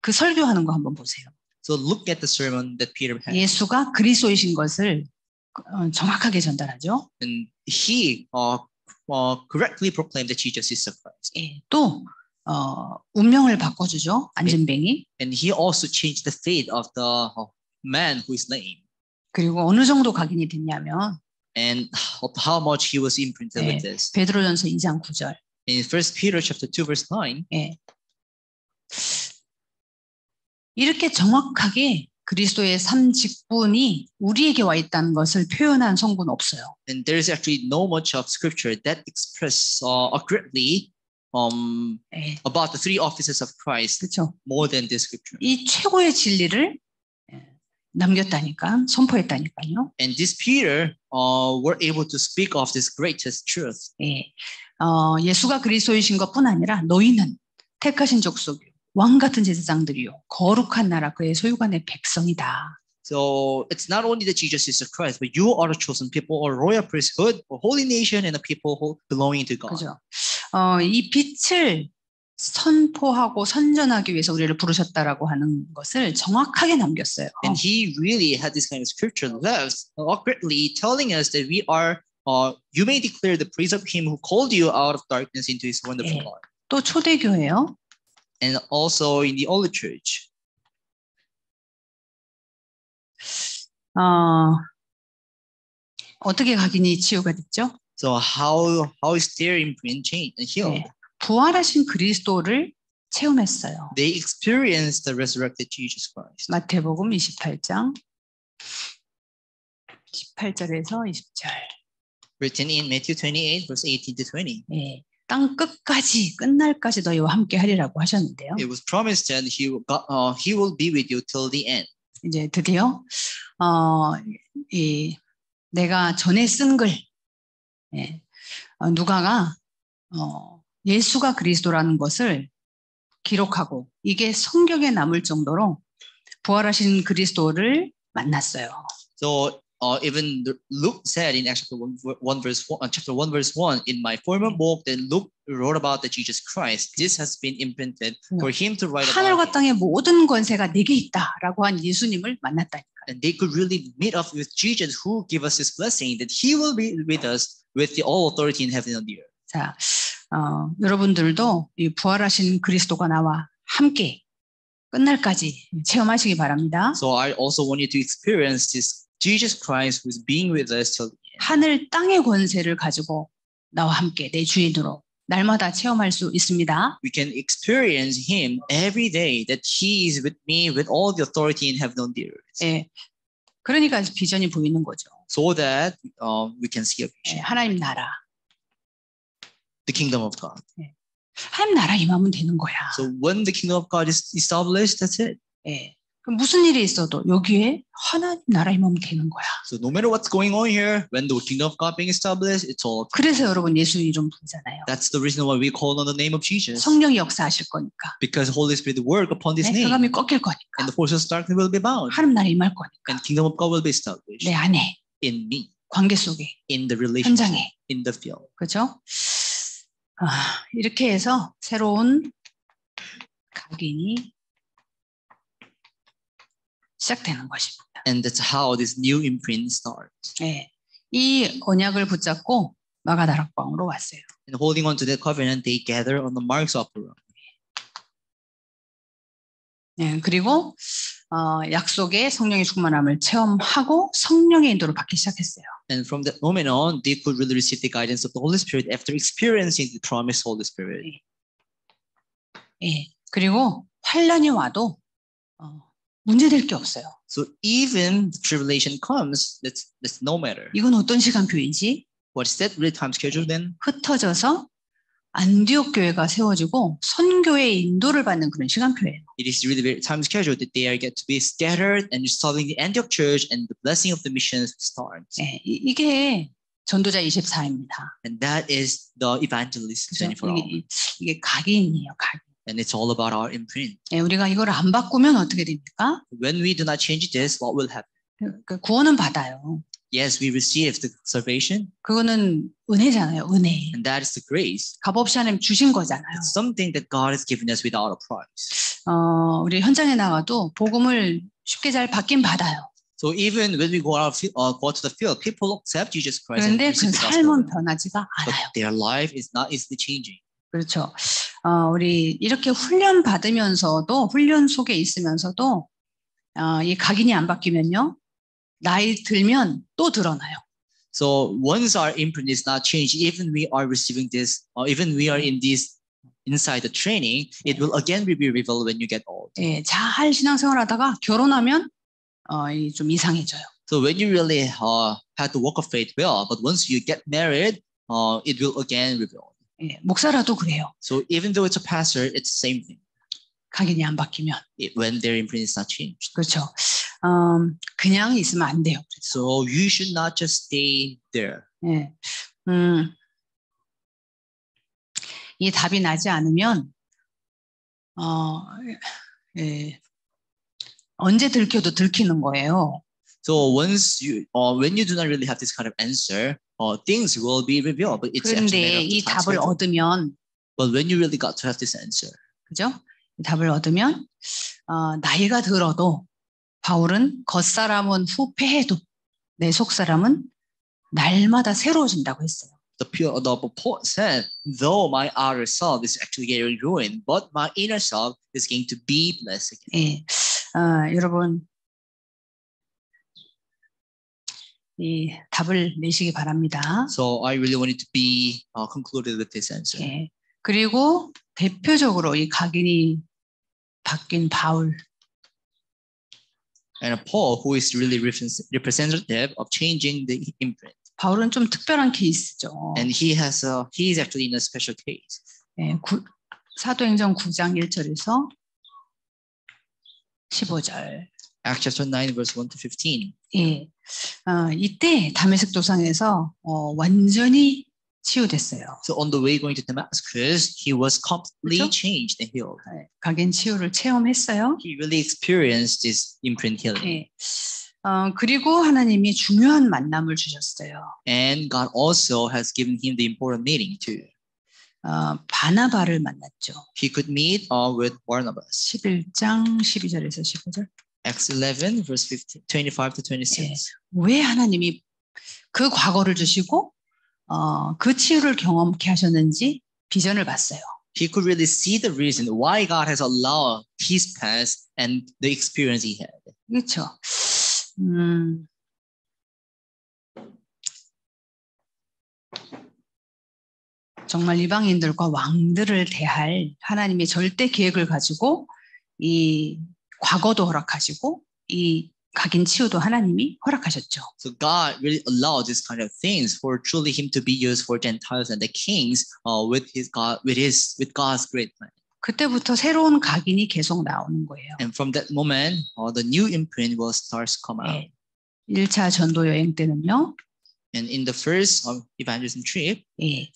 [SPEAKER 2] 그 설교하는 거 한번 보세요.
[SPEAKER 3] So look at the sermon that Peter had.
[SPEAKER 2] 예수가 그리스도이신 것을 정확하게 전달하죠.
[SPEAKER 3] And he correctly proclaimed that Jesus is the Christ.
[SPEAKER 2] 예, 또 운명을 바꿔주죠. 안진뱅이.
[SPEAKER 3] And he also changed the fate of the man who is lame.
[SPEAKER 2] 그리고 어느 정도 각인이 됐냐면
[SPEAKER 3] And how much he was imprinted
[SPEAKER 2] 예,
[SPEAKER 3] with this.
[SPEAKER 2] 베드로전서 2장 9절.
[SPEAKER 3] In 1 Peter chapter 2 verse 9.
[SPEAKER 2] 예. 이렇게 정확하게 그리스도의 삶 직분이 우리에게 와 있다는 것을 표현한 성구는 없어요.
[SPEAKER 3] And there is actually no much of scripture that express accurately
[SPEAKER 2] 예.
[SPEAKER 3] about the three offices of Christ
[SPEAKER 2] 그렇죠.
[SPEAKER 3] more than this scripture.
[SPEAKER 2] 이 최고의 진리를 남겼다니까, 선포했다니까요.
[SPEAKER 3] And this Peter were able to speak of this greatest truth.
[SPEAKER 2] 예. 예수가 그리스도이신 것뿐 아니라 너희는 택하신 족속이요, 왕 같은 제사장들이요, 거룩한 나라, 그의 소유관의 백성이다.
[SPEAKER 3] So it's not only that Jesus is the Christ, but you are a chosen people, a royal priesthood, a holy nation, and a people who belonging to God.
[SPEAKER 2] 그죠? 이 빛을 선포하고 선전하기 위해서 우리를 부르셨다라고 하는 것을 정확하게 남겼어요.
[SPEAKER 3] And he really had this kind of scripture left accurately telling us that we are, you may declare the praise of him who called you out of darkness into his wonderful light.
[SPEAKER 2] 또 초대교회요.
[SPEAKER 3] And also in the early church.
[SPEAKER 2] 어떻게 각인이 치유가 됐죠?
[SPEAKER 3] So how is their imprint changed and healed?
[SPEAKER 2] 네. 부활하신 그리스도를 체험했어요.
[SPEAKER 3] They experienced the resurrected Jesus Christ.
[SPEAKER 2] 마태복음 28장 18절에서 20절.
[SPEAKER 3] Written in Matthew 28 verse 18 to 20.
[SPEAKER 2] 네. 땅 끝까지 끝날까지 너희와 함께 하리라고 하셨는데요.
[SPEAKER 3] It was promised that he will be with you till the end.
[SPEAKER 2] 이제 드디어 내가 전에 쓴 글, 누가가 예수가 그리스도라는 것을 기록하고 이게 성경에 남을 정도로 부활하신 그리스도를 만났어요.
[SPEAKER 3] So even Luke said in Acts chapter 1 verse 1, in my former book that Luke wrote about the Jesus Christ, this has been imprinted for him to write about
[SPEAKER 2] 하늘과
[SPEAKER 3] him.
[SPEAKER 2] 땅의 모든 권세가 내게 있다라고 한 예수님을 만났다니까.
[SPEAKER 3] And they could really meet up with Jesus who gave us this blessing that he will be with us with the all authority in heaven and the earth.
[SPEAKER 2] 자, 여러분들도 이 부활하신 그리스도가 나와 함께 끝날까지 체험하시기 바랍니다.
[SPEAKER 3] So I also want you to experience this Jesus Christ who is being with us till the end.
[SPEAKER 2] 하늘 땅의 권세를 가지고 나와 함께 내 주인으로 날마다 체험할 수 있습니다.
[SPEAKER 3] We can experience him every day that he is with me with all the authority in heaven and the earth.
[SPEAKER 2] 예, 그러니까 비전이 보이는 거죠.
[SPEAKER 3] So that we can see a
[SPEAKER 2] 예,
[SPEAKER 3] vision.
[SPEAKER 2] 하나님 나라.
[SPEAKER 3] The kingdom of God.
[SPEAKER 2] 하나님 나라 임하면 되는 거야.
[SPEAKER 3] So when the kingdom of God is established, that's it.
[SPEAKER 2] 예, 그럼 무슨 일이 있어도 여기에 하나님 나라 임하면 되는 거야.
[SPEAKER 3] So no matter what's going on here, when the kingdom of God being established, it's all.
[SPEAKER 2] 그래서 여러분 예수 이름 부르잖아요.
[SPEAKER 3] That's the reason why we call on the name of Jesus.
[SPEAKER 2] 성령이 역사하실 거니까.
[SPEAKER 3] Because Holy Spirit work upon this name,
[SPEAKER 2] 흑암이 꺾일 거니까.
[SPEAKER 3] and the forces of darkness will be bound,
[SPEAKER 2] 하나님 나라 임할 거니까.
[SPEAKER 3] and kingdom of God will be established
[SPEAKER 2] 내 안에
[SPEAKER 3] in me,
[SPEAKER 2] 관계 속에
[SPEAKER 3] in the relationship,
[SPEAKER 2] 현장에.
[SPEAKER 3] in the field.
[SPEAKER 2] 그렇죠? 이렇게 해서 새로운 각인이 시작되는 것입니다.
[SPEAKER 3] And that's how this new imprint starts.
[SPEAKER 2] 네, 이 언약을 붙잡고 마가다락방으로 왔어요.
[SPEAKER 3] And holding on to that covenant, they gather on the marks of the rock.
[SPEAKER 2] 네, 그리고 약속의 성령의 충만함을 체험하고 성령의 인도를 받기 시작했어요.
[SPEAKER 3] And from that moment on, they could really receive the guidance of the Holy Spirit after experiencing the promised Holy Spirit.
[SPEAKER 2] 예, 그리고 환란이 와도 문제될 게 없어요.
[SPEAKER 3] So even the tribulation comes, that's no matter.
[SPEAKER 2] 이건 어떤 시간표이지?
[SPEAKER 3] What is that really time schedule then?
[SPEAKER 2] 흩어져서 안디옥 교회가 세워지고 선교의 인도를 받는 그런 시간표예요.
[SPEAKER 3] It is really very time schedule that they are get to be scattered and starting the Antioch church and the blessing of the missions starts.
[SPEAKER 2] 예, 이게 전도자 24입니다.
[SPEAKER 3] And that is the evangelist 24 hours.
[SPEAKER 2] 이게 각인이에요, 각인.
[SPEAKER 3] And it's all about our imprint.
[SPEAKER 2] 예, 우리가 이걸 안 바꾸면 어떻게 됩니까?
[SPEAKER 3] When we do not change this, what will happen?
[SPEAKER 2] 그 구원은 받아요.
[SPEAKER 3] Yes, we receive the salvation,
[SPEAKER 2] 그거는 은혜잖아요. 은혜.
[SPEAKER 3] and that is the grace.
[SPEAKER 2] 값없이 하나님 주신 거잖아요.
[SPEAKER 3] It's something that God has given us without a price.
[SPEAKER 2] 우리 현장에 나가도 복음을 쉽게 잘 받긴 받아요.
[SPEAKER 3] So even when we go to the field, people accept Jesus Christ and
[SPEAKER 2] 그런데 그
[SPEAKER 3] receive the
[SPEAKER 2] 삶은
[SPEAKER 3] gospel,
[SPEAKER 2] 변하지가
[SPEAKER 3] but
[SPEAKER 2] 않아요.
[SPEAKER 3] their life is not easily changing.
[SPEAKER 2] 그렇죠. 우리 이렇게 훈련 받으면서도 훈련 속에 있으면서도 이 각인이 안 바뀌면요. 나이 들면 또 드러나요.
[SPEAKER 3] So once our imprint is not changed, even we are receiving this, or even we are in this inside the training, it will again be revealed when you get old.
[SPEAKER 2] 예, 잘 신앙생활하다가 결혼하면 좀 이상해져요.
[SPEAKER 3] So when you really have the walk of faith well, but once you get married, it will again reveal.
[SPEAKER 2] 예, 목사라도 그래요.
[SPEAKER 3] So even though it's a pastor, it's the same thing.
[SPEAKER 2] 각인이 안 바뀌면.
[SPEAKER 3] When their imprint is not changed.
[SPEAKER 2] 그렇죠. 그냥 있으면 안 돼요.
[SPEAKER 3] So you should not just stay there.
[SPEAKER 2] 예, 이 답이 나지 않으면 예, 언제 들켜도 들키는 거예요.
[SPEAKER 3] So once you, when you do not really have this kind of answer, things will be revealed. But it's
[SPEAKER 2] 그런데 이 답을 얻으면,
[SPEAKER 3] but when you really got to have this answer,
[SPEAKER 2] 그죠? 이 답을 얻으면 나이가 들어도 바울은 겉사람은 후패해도 내 속사람은 날마다 새로워진다고 했어요.
[SPEAKER 3] The Paul said, though my outer self is actually getting ruined, but my inner self is going to be blessed again.
[SPEAKER 2] 예, 여러분 이 답을 내시기 바랍니다.
[SPEAKER 3] So I really wanted to be concluded with this answer.
[SPEAKER 2] 예, 그리고 대표적으로 이 각인이 바뀐 바울.
[SPEAKER 3] And Paul, who is really representative of changing the imprint.
[SPEAKER 2] 바울은 좀 특별한 케이스죠.
[SPEAKER 3] And he is actually in a special case.
[SPEAKER 2] 예, 사도행전 9장 1절에서 15절.
[SPEAKER 3] Acts chapter 9, verse 1 to 15.
[SPEAKER 2] 예, 이때 다메섹 도상에서 완전히 치유됐어요.
[SPEAKER 3] So on the way going to Damascus, he was completely
[SPEAKER 2] 그렇죠?
[SPEAKER 3] changed and healed.
[SPEAKER 2] 예, 각인 치유를 체험했어요.
[SPEAKER 3] He really experienced this imprint healing.
[SPEAKER 2] 예, 그리고 하나님이 중요한 만남을 주셨어요.
[SPEAKER 3] And God also has given him the important meeting too.
[SPEAKER 2] 바나바를 만났죠.
[SPEAKER 3] He could meet with Barnabas.
[SPEAKER 2] 11장 12절에서 15절.
[SPEAKER 3] Acts 11, verse 25 to 26.
[SPEAKER 2] 예, 왜 하나님이 그 과거를 주시고 그 치유를 경험케 하셨는지 비전을 봤어요.
[SPEAKER 3] He could really see the reason why God has allowed his past and the experience he had.
[SPEAKER 2] 그렇죠. 정말 이방인들과 왕들을 대할 하나님의 절대 계획을 가지고 이 과거도 허락하시고 이 각인 치유도 하나님이 허락하셨죠.
[SPEAKER 3] So God really allowed this kind of things for truly him to be used for Gentiles and the kings with God's great plan.
[SPEAKER 2] 그때부터 새로운 각인이 계속 나오는 거예요.
[SPEAKER 3] And from that moment, the new imprint will start to come out.
[SPEAKER 2] 네. 1차 전도 여행 때는요.
[SPEAKER 3] And in the first evangelism trip,
[SPEAKER 2] 예,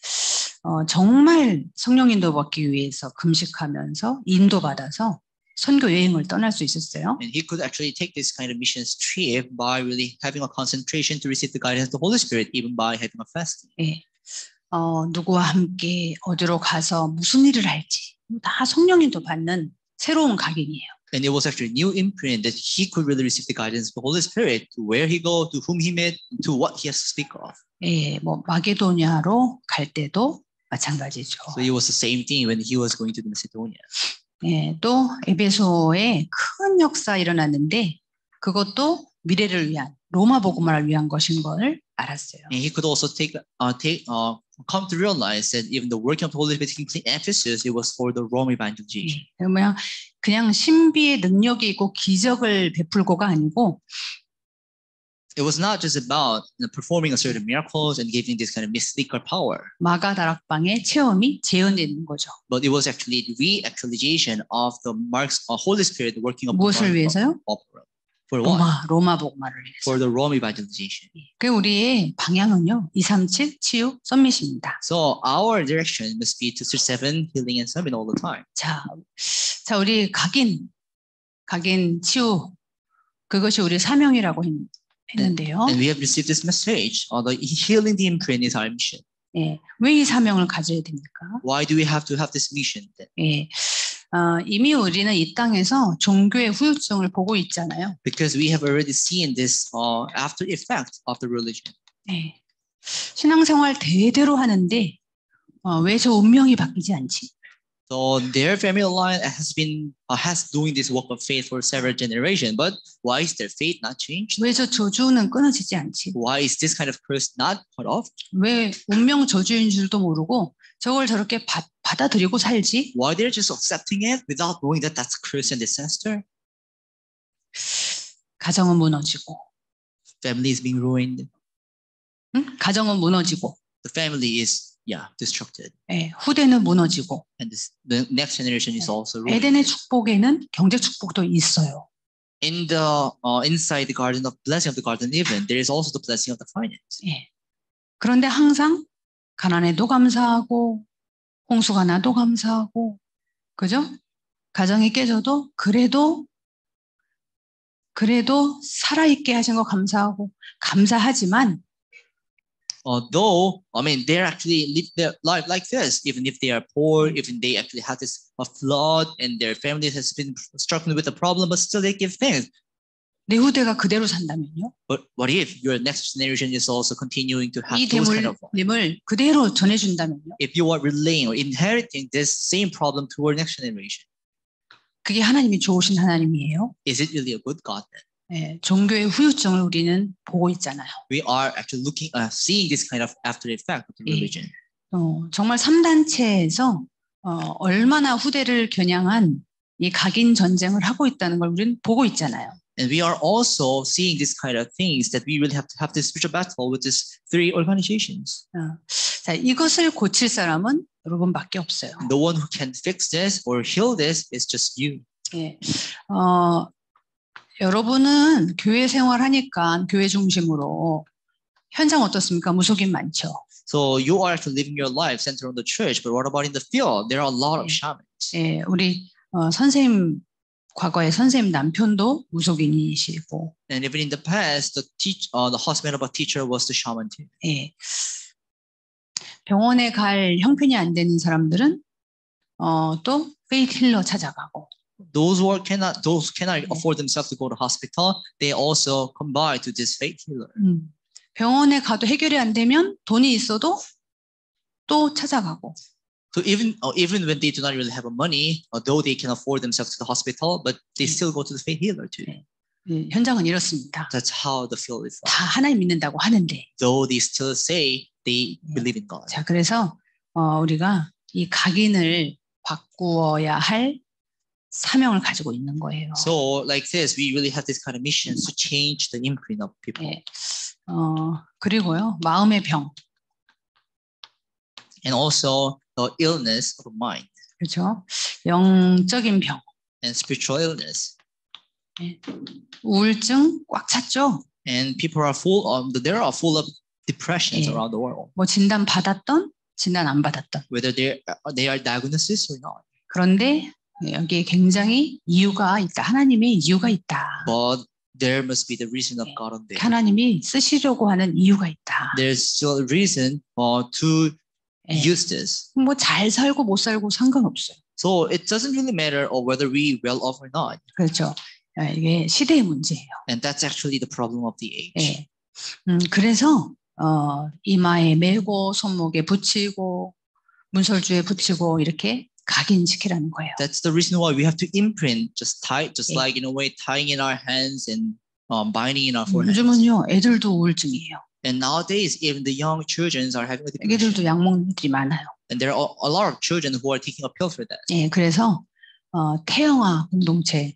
[SPEAKER 2] 정말 성령 인도 받기 위해서 금식하면서 인도받아서 선교 여행을 떠날 수 있었어요.
[SPEAKER 3] and he could actually take this kind of missions trip by really having a concentration to receive the guidance of the Holy Spirit, even by having a fasting.
[SPEAKER 2] 예, 누구와 함께 어디로 가서 무슨 일을 할지 다 성령 인도 받는 새로운 각인이에요.
[SPEAKER 3] And it was actually a new imprint that he could really receive the guidance of the Holy Spirit to where he go, to whom he met, to what he has to speak of.
[SPEAKER 2] 예, 뭐 마게도냐로 갈 때도 마찬가지죠.
[SPEAKER 3] So it was the same thing when he was going to Macedonia.
[SPEAKER 2] 예, 또 에베소에 큰 역사 일어났는데 그것도 미래를 위한 로마 복음화를 위한 것인 걸 알았어요.
[SPEAKER 3] And he could also come to realize that even the working of the Holy Spirit in Ephesus, it was for the Rome evangelization.
[SPEAKER 2] 예, 그냥 신비의 능력이 있고 기적을 베풀고가 아니고
[SPEAKER 3] It was not just about performing a certain miracles and giving this kind of mystical power.
[SPEAKER 2] 마가다락방의 체험이 재현되는 거죠.
[SPEAKER 3] But it was actually re-actualization of the marks of Holy Spirit working upon
[SPEAKER 2] 무엇을 위해서요?
[SPEAKER 3] For what?
[SPEAKER 2] 로마 복음화를 위해서.
[SPEAKER 3] For the Rome evangelization.
[SPEAKER 2] 그 우리의 방향은요. 237 치유 썸밋입니다.
[SPEAKER 3] So our direction must be 237 healing and summit all the time.
[SPEAKER 2] 자 우리 각인 치유 그것이 우리 사명이라고 했는데요.
[SPEAKER 3] And we have received this message. The healing the imprint is our mission.
[SPEAKER 2] 예, 왜 이 사명을 가져야 됩니까?
[SPEAKER 3] Why do we have to have this mission then?
[SPEAKER 2] 예, 이미 우리는 이 땅에서 종교의 후유증을 보고 있잖아요.
[SPEAKER 3] Because we have already seen this after effect of the religion.
[SPEAKER 2] 예, 신앙생활 대대로 하는데 왜 저 운명이 바뀌지 않지?
[SPEAKER 3] So their family line has doing this work of faith for several generations, but why is their faith not changed?
[SPEAKER 2] 왜 저 저주는 끊어지지 않지?
[SPEAKER 3] Why is this kind of curse not cut off?
[SPEAKER 2] 왜 운명 저주인 줄도 모르고 저걸 저렇게 받아들이고 살지?
[SPEAKER 3] Why they're just accepting it without knowing that that's curse and disaster?
[SPEAKER 2] 가정은 무너지고,
[SPEAKER 3] Family is being ruined.
[SPEAKER 2] 응? 가정은 무너지고,
[SPEAKER 3] The family is destructed.
[SPEAKER 2] 예, 후대는 무너지고,
[SPEAKER 3] And the next generation is also ruined.
[SPEAKER 2] 에덴의 축복에는 경제 축복도 있어요.
[SPEAKER 3] In the inside the garden of blessing of the garden Eden, there is also the blessing of the finance.
[SPEAKER 2] 예. 그런데 항상 가난해도 감사하고 홍수가 나도 감사하고 그죠? 가정이 깨져도 그래도 살아있게 하신 거 감사하지만
[SPEAKER 3] Though they actually live their life like this, even if they are poor, even they actually had this flood and their family has been struggling with a problem, but still they give thanks.
[SPEAKER 2] 내 후대가 그대로 산다면요?
[SPEAKER 3] But what if your next generation is also continuing to have
[SPEAKER 2] 이
[SPEAKER 3] those kind of
[SPEAKER 2] 대물림을 그대로 전해준다면요?
[SPEAKER 3] if you are relaying or inheriting this same problem to your next generation,
[SPEAKER 2] 그게 하나님이 좋으신 하나님이에요?
[SPEAKER 3] is it really a good God then?
[SPEAKER 2] 예, 종교의 후유증을 우리는 보고 있잖아요.
[SPEAKER 3] We are actually seeing this kind of after effect of the religion.
[SPEAKER 2] 정말 3단체에서 얼마나 후대를 겨냥한 이 각인 전쟁을 하고 있다는 걸 우리는 보고 있잖아요.
[SPEAKER 3] And we are also seeing this kind of things that we really have to have this spiritual battle with these three organizations.
[SPEAKER 2] 자, 이것을 고칠 사람은 여러분밖에 없어요.
[SPEAKER 3] The one who can fix this or heal this is just you.
[SPEAKER 2] 예, 여러분은 교회 생활하니까 교회 중심으로 현장 어떻습니까? 무속인 많죠.
[SPEAKER 3] So you are actually living your life centered on the church, but what about in the field? There are a lot of shamans.
[SPEAKER 2] 예, 우리 과거에 선생님 남편도 무속인이시고.
[SPEAKER 3] And even in the past, the husband of a teacher was the shaman too.
[SPEAKER 2] 예, 병원에 갈 형편이 안 되는 사람들은 또 페이트 힐러 찾아가고.
[SPEAKER 3] Those who cannot afford themselves to go to hospital, they also come by to this faith healer.
[SPEAKER 2] 병원에 가도 해결이 안 되면 돈이 있어도 또 찾아가고.
[SPEAKER 3] So even when they do not really have money, although they can afford themselves to the hospital, but they still go to the faith healer too.
[SPEAKER 2] 예, 현장은 이렇습니다.
[SPEAKER 3] That's how the field is.
[SPEAKER 2] 다 하나님 믿는다고 하는데.
[SPEAKER 3] Though they still say they believe in God.
[SPEAKER 2] 자, 그래서 우리가 이 각인을 바꾸어야 할 사명을 가지고 있는 거예요.
[SPEAKER 3] So like this, we really have this kind of mission to change the imprint of people.
[SPEAKER 2] 예. 그리고요, 마음의 병.
[SPEAKER 3] And also the illness of mind.
[SPEAKER 2] 그렇죠. 영적인 병.
[SPEAKER 3] And spiritual illness.
[SPEAKER 2] 예. 우울증 꽉 찼죠.
[SPEAKER 3] And people are full of depressions
[SPEAKER 2] 예.
[SPEAKER 3] around the world.
[SPEAKER 2] 뭐 진단 받았던, 진단 안 받았던.
[SPEAKER 3] Whether they are diagnosis or not.
[SPEAKER 2] 그런데 여기에 굉장히 이유가 있다. 하나님의 이유가 있다.
[SPEAKER 3] But there must be the reason of God on there.
[SPEAKER 2] 하나님이 쓰시려고 하는 이유가 있다.
[SPEAKER 3] There's still a reason to use this.
[SPEAKER 2] 뭐 잘 살고 못 살고 상관없어요.
[SPEAKER 3] So it doesn't really matter whether we well off or not.
[SPEAKER 2] 그렇죠. 이게 시대의 문제예요.
[SPEAKER 3] And that's actually the problem of the age.
[SPEAKER 2] 예. 그래서 이마에 메고 손목에 붙이고 문설주에 붙이고 이렇게 각인시키라는 거예요.
[SPEAKER 3] That's the reason why we have to imprint, just like in a way tying in our hands and binding in our foreheads.
[SPEAKER 2] 요즘은요, 애들도 우울증이에요.
[SPEAKER 3] And nowadays, even the young children are having a depression.
[SPEAKER 2] 애들도 약 먹는 애들이 많아요.
[SPEAKER 3] And there are a lot of children who are taking a pill for that.
[SPEAKER 2] 예, 그래서 태영아 공동체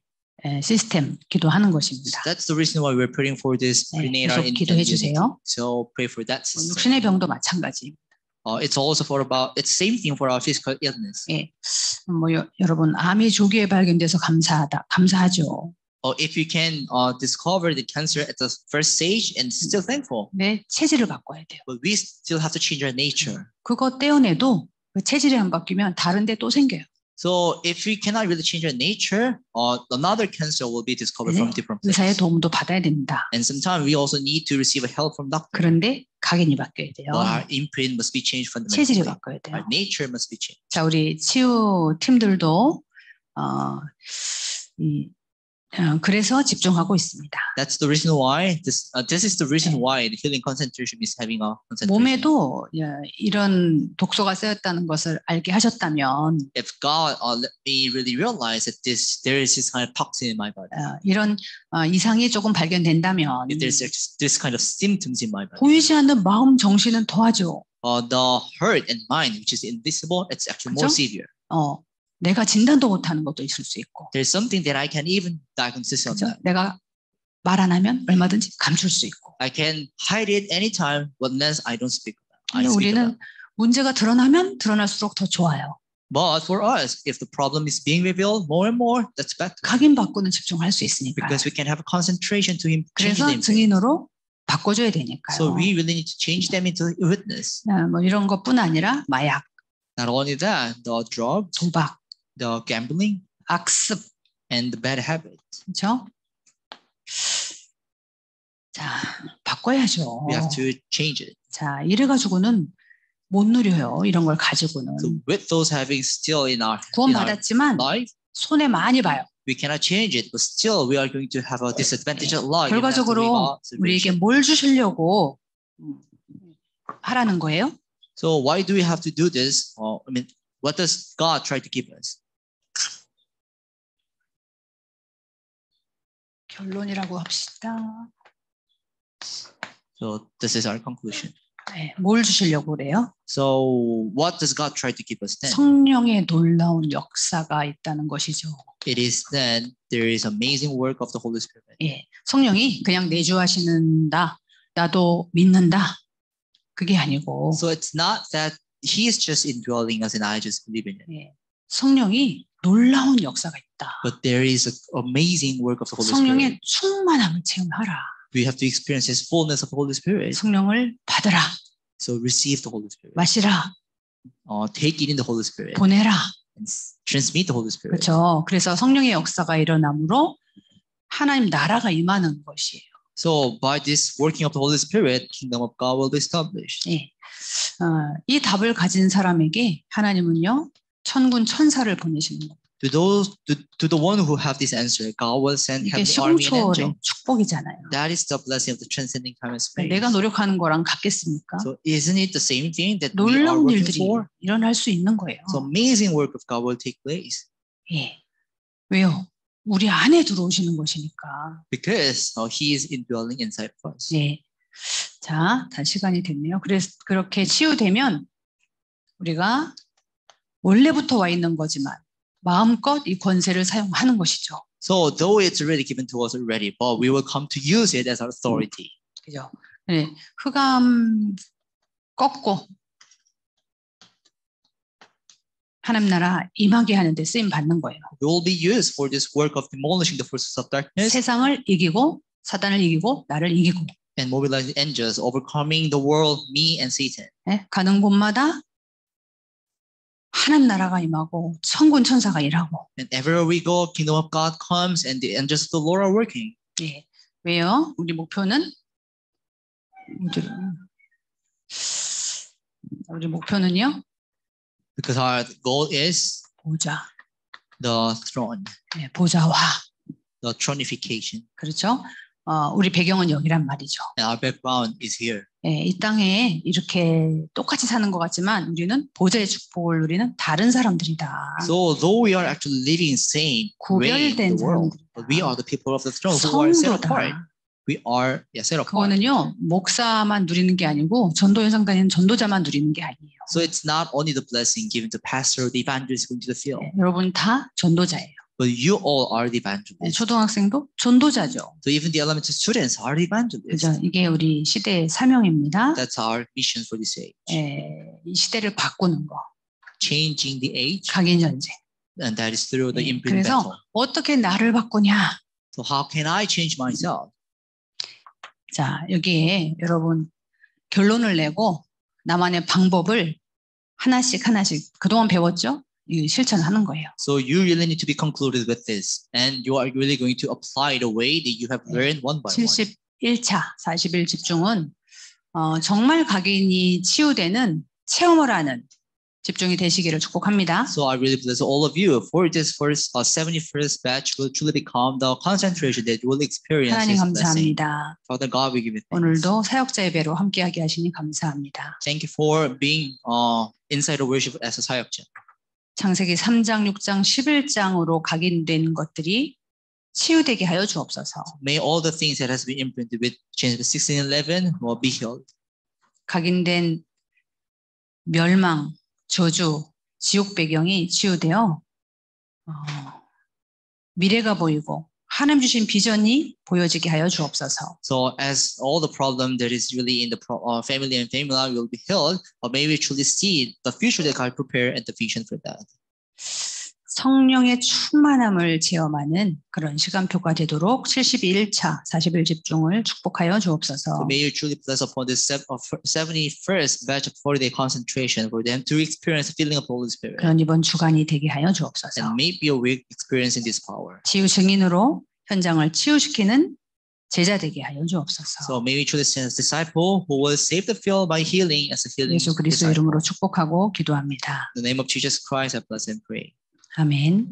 [SPEAKER 2] 시스템 기도하는 것입니다.
[SPEAKER 3] That's the reason why we're praying for this prenatal
[SPEAKER 2] 기도해 주세요.
[SPEAKER 3] So pray for that system.
[SPEAKER 2] 육신의 병도 마찬가지.
[SPEAKER 3] It's also it's same thing for our physical illness.
[SPEAKER 2] 예, 뭐 여러분 암이 조기에 발견돼서 감사하죠.
[SPEAKER 3] if you can discover the cancer at the first stage and still thankful,
[SPEAKER 2] 내 체질을 바꿔야 돼요.
[SPEAKER 3] but we still have to change our nature.
[SPEAKER 2] 그거 떼어내도 그 체질이 안 바뀌면 다른 데 또 생겨요.
[SPEAKER 3] So if we cannot really change our nature, another cancer will be discovered from different
[SPEAKER 2] 의사의
[SPEAKER 3] places.
[SPEAKER 2] 도움도 받아야 됩니다.
[SPEAKER 3] And sometimes we also need to receive help from doctors.
[SPEAKER 2] 그런데 각인이 바뀌어야 돼요.
[SPEAKER 3] But our imprint must be changed
[SPEAKER 2] 체질이
[SPEAKER 3] fundamentally.
[SPEAKER 2] 바뀌어야 돼요.
[SPEAKER 3] Our nature must be changed.
[SPEAKER 2] 자, 우리 치유 팀들도 그래서 집중하고 있습니다.
[SPEAKER 3] That's the reason why this is the reason why the healing concentration is having a concentration.
[SPEAKER 2] 몸에도 이런 독소가 쌓였다는 것을 알게 하셨다면
[SPEAKER 3] If God let me really realize that there is this kind of toxin in my body,
[SPEAKER 2] 이런 이상이 조금 발견된다면
[SPEAKER 3] if there's this kind of symptoms in my body,
[SPEAKER 2] 보이지 않는 마음 정신은 더하죠.
[SPEAKER 3] the hurt and mind, which is invisible, it's actually more
[SPEAKER 2] 그렇죠?
[SPEAKER 3] severe.
[SPEAKER 2] 내가 진단도 못하는 것도 있을 수 있고,
[SPEAKER 3] There's something that I can even diagnose on
[SPEAKER 2] 그렇죠?
[SPEAKER 3] that.
[SPEAKER 2] 내가 말 안 하면 얼마든지 감출 수 있고.
[SPEAKER 3] I can hide it anytime, but unless I don't speak about it.
[SPEAKER 2] 근데 우리는 문제가 드러나면 드러날수록 더 좋아요.
[SPEAKER 3] But for us, if the problem is being revealed more and more, that's better.
[SPEAKER 2] 각인 바꾸는 집중할 수 있으니까.
[SPEAKER 3] Because we can have a concentration to change
[SPEAKER 2] 그래서
[SPEAKER 3] them.
[SPEAKER 2] 증인으로 바꿔줘야 되니까요.
[SPEAKER 3] So we really need to change them into a witness.
[SPEAKER 2] 뭐 이런 것뿐 아니라 마약,
[SPEAKER 3] Not only that, the drugs,
[SPEAKER 2] 도박,
[SPEAKER 3] the gambling,
[SPEAKER 2] 악습,
[SPEAKER 3] and the bad habits.
[SPEAKER 2] 그렇죠? 자, 바꿔야죠.
[SPEAKER 3] We have to change it.
[SPEAKER 2] 자, 이래가지고는 못 누려요. 이런 걸 가지고는.
[SPEAKER 3] So with those having still in our
[SPEAKER 2] 구원받았지만
[SPEAKER 3] life,
[SPEAKER 2] 손해 많이 봐요.
[SPEAKER 3] we cannot change it, but still we are going to have a disadvantage of life.
[SPEAKER 2] 결과적으로 우리에게 뭘 주시려고 하라는 거예요?
[SPEAKER 3] So why do we have to do this? What does God try to give us?
[SPEAKER 2] 결론이라고 합시다.
[SPEAKER 3] So this is our conclusion.
[SPEAKER 2] 네, 뭘 주시려고 그래요?
[SPEAKER 3] So what does God try to give us then?
[SPEAKER 2] 성령의 놀라운 역사가 있다는 것이죠.
[SPEAKER 3] It is then there is amazing work of the Holy Spirit.
[SPEAKER 2] 예, 성령이 그냥 내주하시는다, 나도 믿는다, 그게 아니고.
[SPEAKER 3] So it's not that He is just indwelling us and I just believe in it.
[SPEAKER 2] 예, 성령이 놀라운 역사가 있다.
[SPEAKER 3] But there is an amazing work of the Holy
[SPEAKER 2] 성령의
[SPEAKER 3] Spirit.
[SPEAKER 2] 충만함을 체험하라.
[SPEAKER 3] We have to experience His fullness of the Holy Spirit.
[SPEAKER 2] 성령을 받으라,
[SPEAKER 3] So receive the Holy Spirit.
[SPEAKER 2] 마시라,
[SPEAKER 3] Take it in the Holy Spirit.
[SPEAKER 2] 보내라.
[SPEAKER 3] And transmit the Holy Spirit.
[SPEAKER 2] 그렇죠. 그래서 성령의 역사가 일어나므로 하나님 나라가 임하는 것이에요.
[SPEAKER 3] So by this working of the Holy Spirit, kingdom of God will be established.
[SPEAKER 2] 예. 이 답을 가진 사람에게 하나님은요, 천군 천사를 보내시는 겁니다.
[SPEAKER 3] To the one who have this answer, God will send
[SPEAKER 2] 이게
[SPEAKER 3] heavenly army and
[SPEAKER 2] 시공초월의
[SPEAKER 3] angel.
[SPEAKER 2] 축복이잖아요.
[SPEAKER 3] That is the blessing of the transcending time and space.
[SPEAKER 2] 내가 노력하는 거랑 같겠습니까?
[SPEAKER 3] So isn't it the same thing that we are
[SPEAKER 2] 놀라운
[SPEAKER 3] working
[SPEAKER 2] 일들이
[SPEAKER 3] for?
[SPEAKER 2] 일어날 수 있는 거예요.
[SPEAKER 3] So amazing work of God will take place
[SPEAKER 2] 예. 왜요? 우리 안에 들어오시는 것이니까.
[SPEAKER 3] because He is indwelling inside of us.
[SPEAKER 2] 예. 자, 다 시간이 됐네요. 그래서 그렇게 치유되면 우리가 원래부터 와 있는 거지만 마음껏 이 권세를 사용하는 것이죠.
[SPEAKER 3] So though it's already given to us already, but we will come to use it as our authority.
[SPEAKER 2] 그죠? 네. 흑암 꺾고 하나님 나라 임하게 하는데 쓰임 받는 거예요.
[SPEAKER 3] We will be used for this work of demolishing the forces of darkness
[SPEAKER 2] 세상을 이기고 사단을 이기고 나를 이기고.
[SPEAKER 3] and mobilizing angels, overcoming the world, me and Satan.
[SPEAKER 2] 네? 가는 곳마다 하나님 나라가 임하고 천군 천사가 일하고.
[SPEAKER 3] And everywhere we go, kingdom of God comes and the angels of the Lord are working.
[SPEAKER 2] 예. 왜요? 우리 목표는 우리 목표는요?
[SPEAKER 3] Because our goal is
[SPEAKER 2] 보좌.
[SPEAKER 3] the throne,
[SPEAKER 2] 네, 보좌와.
[SPEAKER 3] the thronification.
[SPEAKER 2] 그렇죠? 우리 배경은 여기란 말이죠.
[SPEAKER 3] And our background is here.
[SPEAKER 2] 예, 이 땅에 이렇게 똑같이 사는 것 같지만 우리는 보좌의 축복을 누리는 다른 사람들이다.
[SPEAKER 3] So though we are actually living same way in
[SPEAKER 2] 구별된
[SPEAKER 3] the world,
[SPEAKER 2] 사람들이다.
[SPEAKER 3] but we are the people of the throne who are set apart.
[SPEAKER 2] 성도다.
[SPEAKER 3] We are set apart.
[SPEAKER 2] 그거는요, 목사만 누리는 게 아니고 전도 현상 다니는 전도자만 누리는 게 아니에요.
[SPEAKER 3] So it's not only the blessing given to pastor, the evangelist going to the field,
[SPEAKER 2] 예, 여러분 다 전도자예요.
[SPEAKER 3] but you all are the
[SPEAKER 2] 예,
[SPEAKER 3] evangelists.
[SPEAKER 2] 초등학생도 전도자죠.
[SPEAKER 3] So even the elementary students are the evangelists.
[SPEAKER 2] 그죠? 이게 우리 시대의 사명입니다.
[SPEAKER 3] That's our mission for this age.
[SPEAKER 2] 예, 이 시대를 바꾸는 거.
[SPEAKER 3] Changing the age,
[SPEAKER 2] 각인 전쟁.
[SPEAKER 3] and that is through the
[SPEAKER 2] 예,
[SPEAKER 3] imprint battle.
[SPEAKER 2] 그래서 어떻게 나를 바꾸냐?
[SPEAKER 3] So how can I change myself?
[SPEAKER 2] 자, 여기에 여러분 결론을 내고 나만의 방법을 하나씩 그동안 배웠죠? 이 실천하는 거예요.
[SPEAKER 3] So you really need to be concluded with this, and you are really going to apply the way that you have learned one by one.
[SPEAKER 2] 71차 40일 집중은 정말 각인이 치유되는 체험을 하는 집중이 되시기를 축복합니다.
[SPEAKER 3] So I really bless all of you for this first 71st batch will truly become the concentration that you will experience.
[SPEAKER 2] 하나님
[SPEAKER 3] His blessing.
[SPEAKER 2] 감사합니다.
[SPEAKER 3] Father God, we give you thanks.
[SPEAKER 2] 오늘도 사역자 예배로 함께하게 하시니 감사합니다.
[SPEAKER 3] Thank you for being inside the worship as a 사역자.
[SPEAKER 2] 창세기 3장, 6장, 11장으로 각인된 것들이 치유되게 하여 주옵소서.
[SPEAKER 3] May all the things that has been imprinted with Genesis 16 and 11 will be healed.
[SPEAKER 2] 각인된 멸망, 저주, 지옥 배경이 치유되어 미래가 보이고 하나님 주신 비전이 보여지게 하여 주옵소서.
[SPEAKER 3] So as all the problem that is really in the family and family life will be healed, or may we truly see the future that God prepared and the vision for that.
[SPEAKER 2] 성령의 충만함을 체험하는 그런 시간표가 되도록 71차 40일 집중을 축복하여 주옵소서.
[SPEAKER 3] So may you truly bless upon this 71st batch of 40-day concentration for them to experience the feeling of the Holy Spirit.
[SPEAKER 2] 그런 이번 주간이 되게 하여 주옵소서.
[SPEAKER 3] And may be awake experiencing this power.
[SPEAKER 2] 치유 증인으로 현장을 치유시키는 제자 되게 하여 주옵소서.
[SPEAKER 3] So may we truly send a disciple who will save the field by healing as a healing
[SPEAKER 2] 예수 그리스도
[SPEAKER 3] disciple.
[SPEAKER 2] 이름으로 축복하고 기도합니다.
[SPEAKER 3] In the name of Jesus Christ, I bless and pray.
[SPEAKER 2] 아멘.